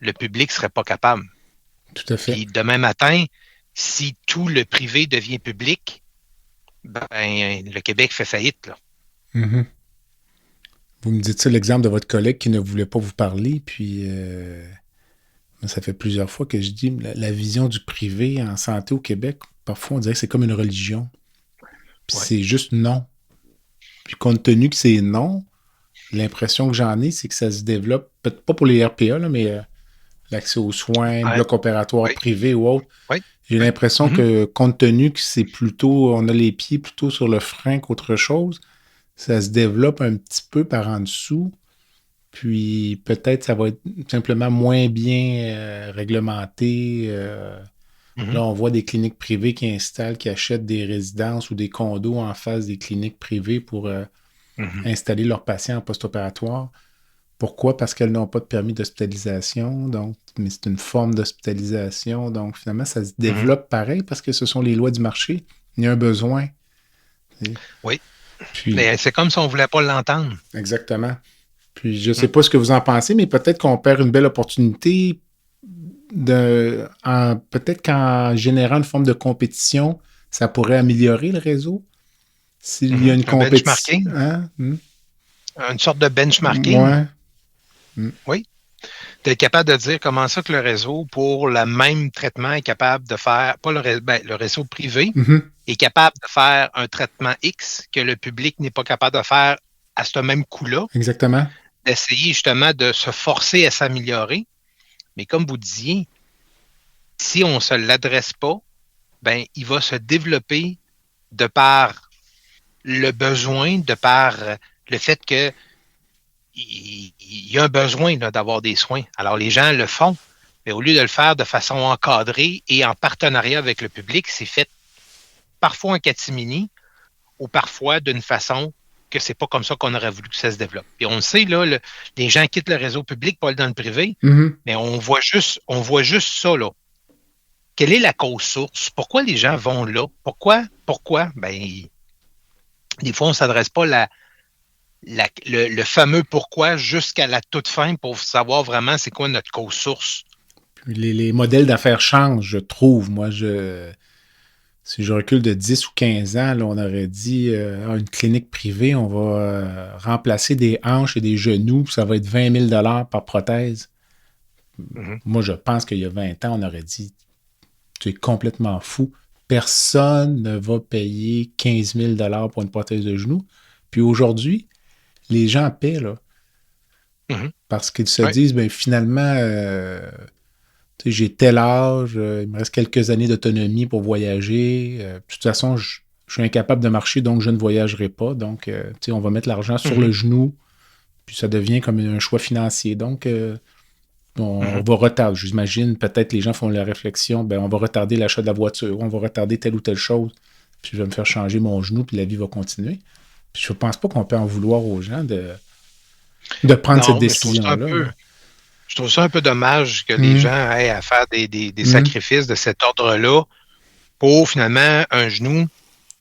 le public ne serait pas capable.
Tout à fait.
Puis demain matin, si tout le privé devient public, ben le Québec fait faillite, là.
Vous me dites ça, l'exemple de votre collègue qui ne voulait pas vous parler, puis ça fait plusieurs fois que je dis la vision du privé en santé au Québec, parfois on dirait que c'est comme une religion. Puis c'est juste non. Puis compte tenu que c'est non, l'impression que j'en ai, c'est que ça se développe, peut-être pas pour les RPA, là, mais l'accès aux soins, bloc opératoire privé ou autre. J'ai l'impression que compte tenu que c'est plutôt, on a les pieds plutôt sur le frein qu'autre chose, ça se développe un petit peu par en dessous. Puis peut-être ça va être simplement moins bien réglementé. Là, on voit des cliniques privées qui installent, qui achètent des résidences ou des condos en face des cliniques privées pour installer leurs patients en post-opératoire. Pourquoi? Parce qu'elles n'ont pas de permis d'hospitalisation, donc, mais c'est une forme d'hospitalisation. Donc, finalement, ça se développe pareil parce que ce sont les lois du marché. Il y a un besoin.
Oui.
Puis,
mais c'est comme si on ne voulait pas l'entendre.
Exactement. Puis, je ne sais pas ce que vous en pensez, mais peut-être qu'on perd une belle opportunité peut-être qu'en générant une forme de compétition, ça pourrait améliorer le réseau. S'il y a une compétition. Hein?
Une sorte de benchmarking.
Ouais.
Oui. Tu es capable de dire comment ça que le réseau, pour le même traitement, est capable de faire, pas le réseau privé, est capable de faire un traitement X que le public n'est pas capable de faire à ce même coût-là.
Exactement.
D'essayer justement de se forcer à s'améliorer. Mais comme vous disiez, si on ne se l'adresse pas, ben, il va se développer de par le besoin, de par le fait que il y a un besoin là, d'avoir des soins. Alors, les gens le font, mais au lieu de le faire de façon encadrée et en partenariat avec le public, c'est fait parfois en catimini ou parfois d'une façon que c'est pas comme ça qu'on aurait voulu que ça se développe. Puis on le sait, là, les gens quittent le réseau public pour aller dans le privé, mais on voit juste ça, là. Quelle est la cause source? Pourquoi les gens vont là? Pourquoi? Ben, des fois, on ne s'adresse pas le fameux pourquoi jusqu'à la toute fin pour savoir vraiment c'est quoi notre cause source.
Les modèles d'affaires changent, je trouve. Moi, si je recule de 10 ou 15 ans, là, on aurait dit une clinique privée, on va remplacer des hanches et des genoux, ça va être 20 000 par prothèse. Moi, je pense qu'il y a 20 ans, on aurait dit tu es complètement fou. Personne ne va payer 15 000 pour une prothèse de genou. Puis aujourd'hui, les gens paient, là. Parce qu'ils se disent, ben finalement, j'ai tel âge, il me reste quelques années d'autonomie pour voyager. De toute façon, je suis incapable de marcher, donc je ne voyagerai pas. Donc, on va mettre l'argent sur le genou, puis ça devient comme un choix financier. Donc, on va retarder. J'imagine, peut-être les gens font la réflexion, ben on va retarder l'achat de la voiture, on va retarder telle ou telle chose, puis je vais me faire changer mon genou, puis la vie va continuer. Puis je ne pense pas qu'on peut en vouloir aux gens de prendre cette décision-là.
Je trouve ça un peu dommage que les gens aient à faire des sacrifices de cet ordre-là pour finalement un genou,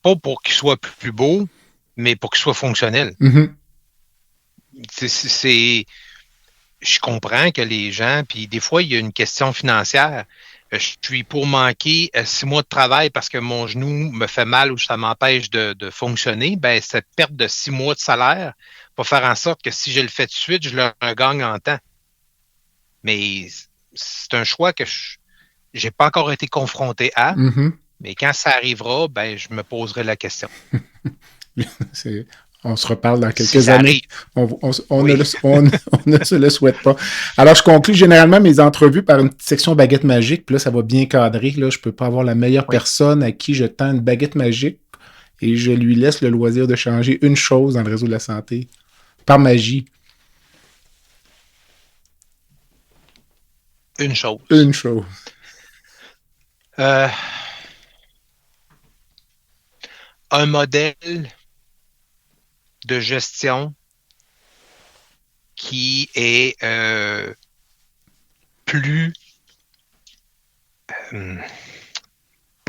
pas pour qu'il soit plus beau, mais pour qu'il soit fonctionnel. Je comprends que les gens, puis des fois, il y a une question financière. Je suis pour manquer 6 mois de travail parce que mon genou me fait mal ou ça m'empêche de fonctionner. Ben, cette perte de 6 mois de salaire va faire en sorte que si je le fais tout de suite, je le regagne en temps. Mais c'est un choix que je n'ai pas encore été confronté à. Mais quand ça arrivera, ben, je me poserai la question.
On se reparle dans quelques années. On ne se le souhaite pas. Alors, je conclue généralement mes entrevues par une petite section baguette magique. Puis là, ça va bien cadrer. Là, je ne peux pas avoir la meilleure personne à qui je tends une baguette magique et je lui laisse le loisir de changer une chose dans le réseau de la santé par magie.
Une chose.
Une chose.
Un modèle de gestion qui est pas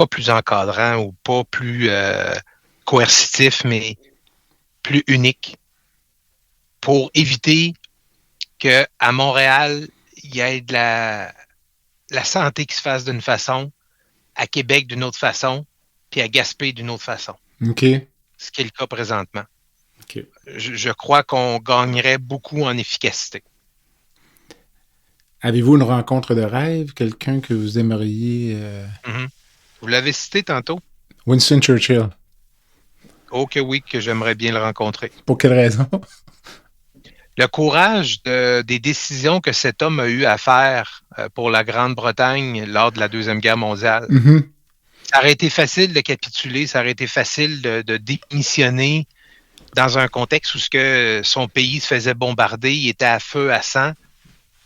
plus encadrant ou pas plus coercitif, mais plus unique pour éviter qu'à Montréal, il y ait de la santé qui se fasse d'une façon, à Québec d'une autre façon, puis à Gaspé d'une autre façon.
OK.
Ce qui est le cas présentement.
Okay.
Je crois qu'on gagnerait beaucoup en efficacité.
Avez-vous une rencontre de rêve? Quelqu'un que vous aimeriez...
Vous l'avez cité tantôt?
Winston Churchill.
Oh que oui, que j'aimerais bien le rencontrer.
Pour quelle raison?
Le courage des décisions que cet homme a eu à faire pour la Grande-Bretagne lors de la Deuxième Guerre mondiale. Ça aurait été facile de capituler, ça aurait été facile de démissionner dans un contexte où son pays se faisait bombarder, il était à feu, à sang.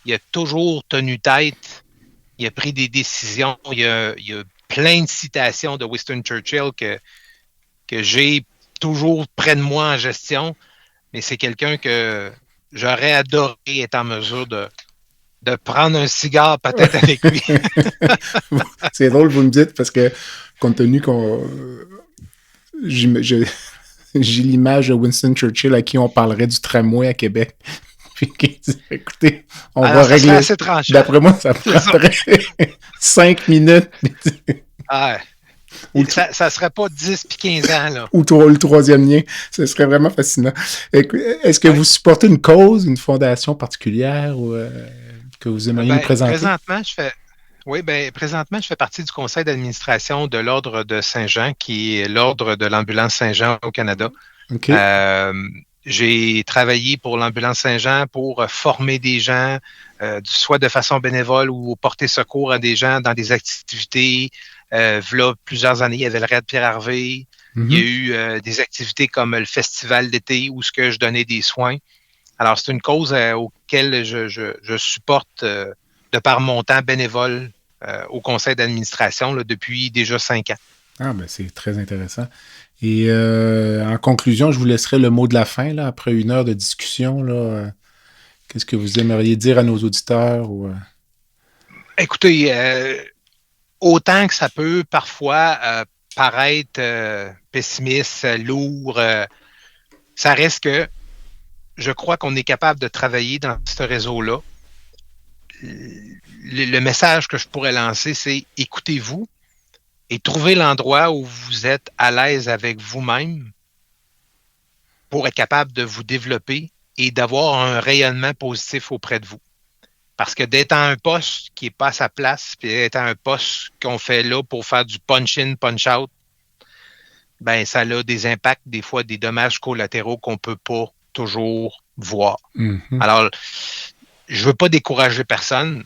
Il a toujours tenu tête, il a pris des décisions, il y a plein de citations de Winston Churchill que j'ai toujours près de moi en gestion, mais c'est quelqu'un que j'aurais adoré être en mesure de prendre un cigare peut-être avec lui.
C'est drôle, vous me dites, parce que compte tenu j'ai l'image de Winston Churchill à qui on parlerait du tramway à Québec. Puis qui dit, écoutez, on va régler. D'après moi, ça prendrait 5 minutes.
Ça serait pas 10 puis 15 ans, là.
Ou le troisième lien. Ce serait vraiment fascinant. Est-ce que vous supportez une cause, une fondation particulière ou que vous aimeriez nous présenter?
Présentement, je fais partie du conseil d'administration de l'Ordre de Saint-Jean, qui est l'Ordre de l'Ambulance Saint-Jean au Canada.
Okay.
J'ai travaillé pour l'Ambulance Saint-Jean pour former des gens, soit de façon bénévole ou porter secours à des gens dans des activités. V'là plusieurs années, il y avait le Raid Pierre-Harvey. Il y a eu des activités comme le Festival d'été où je donnais des soins. Alors, c'est une cause auquel je supporte de par mon temps bénévole au conseil d'administration là, depuis déjà 5 ans.
Ah, ben c'est très intéressant. Et en conclusion, je vous laisserai le mot de la fin, là, après 1 heure de discussion. Là, qu'est-ce que vous aimeriez dire à nos auditeurs?
Écoutez, autant que ça peut parfois paraître pessimiste, lourd, ça reste que je crois qu'on est capable de travailler dans ce réseau-là. Le message que je pourrais lancer, c'est écoutez-vous et trouvez l'endroit où vous êtes à l'aise avec vous-même pour être capable de vous développer et d'avoir un rayonnement positif auprès de vous. Parce que d'être à un poste qui n'est pas à sa place, puis d'être à un poste qu'on fait là pour faire du punch-in, punch-out, ben ça a des impacts, des fois des dommages collatéraux qu'on ne peut pas toujours voir. Mm-hmm. Alors, je ne veux pas décourager personne.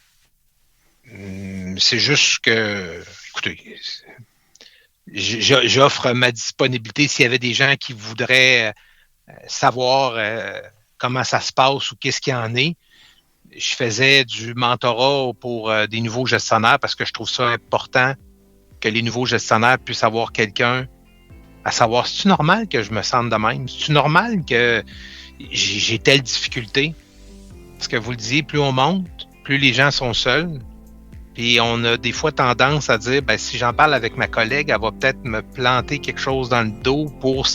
C'est juste que, écoutez, j'offre ma disponibilité s'il y avait des gens qui voudraient savoir comment ça se passe ou qu'est-ce qu'il y en est. Je faisais du mentorat pour des nouveaux gestionnaires parce que je trouve ça important que les nouveaux gestionnaires puissent avoir quelqu'un à savoir, c'est-tu normal que je me sente de même? C'est-tu normal que j'ai telle difficulté? Parce que vous le disiez, plus on monte, plus les gens sont seuls. Puis on a des fois tendance à dire, ben si j'en parle avec ma collègue, elle va peut-être me planter quelque chose dans le dos pour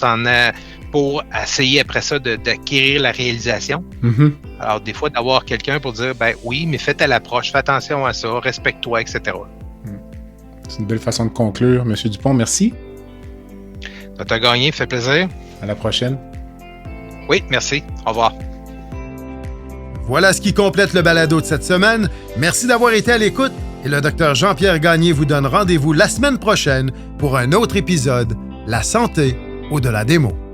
essayer après ça d'acquérir la réalisation. Mm-hmm. Alors des fois d'avoir quelqu'un pour dire, ben oui, mais fais telle approche, fais attention à ça, respecte-toi, etc.
C'est une belle façon de conclure. Monsieur Dupont, merci.
Ça t'a gagné, fait plaisir.
À la prochaine.
Oui, merci. Au revoir.
Voilà ce qui complète le balado de cette semaine. Merci d'avoir été à l'écoute et le Dr Jean-Pierre Gagné vous donne rendez-vous la semaine prochaine pour un autre épisode, La santé au-delà des mots.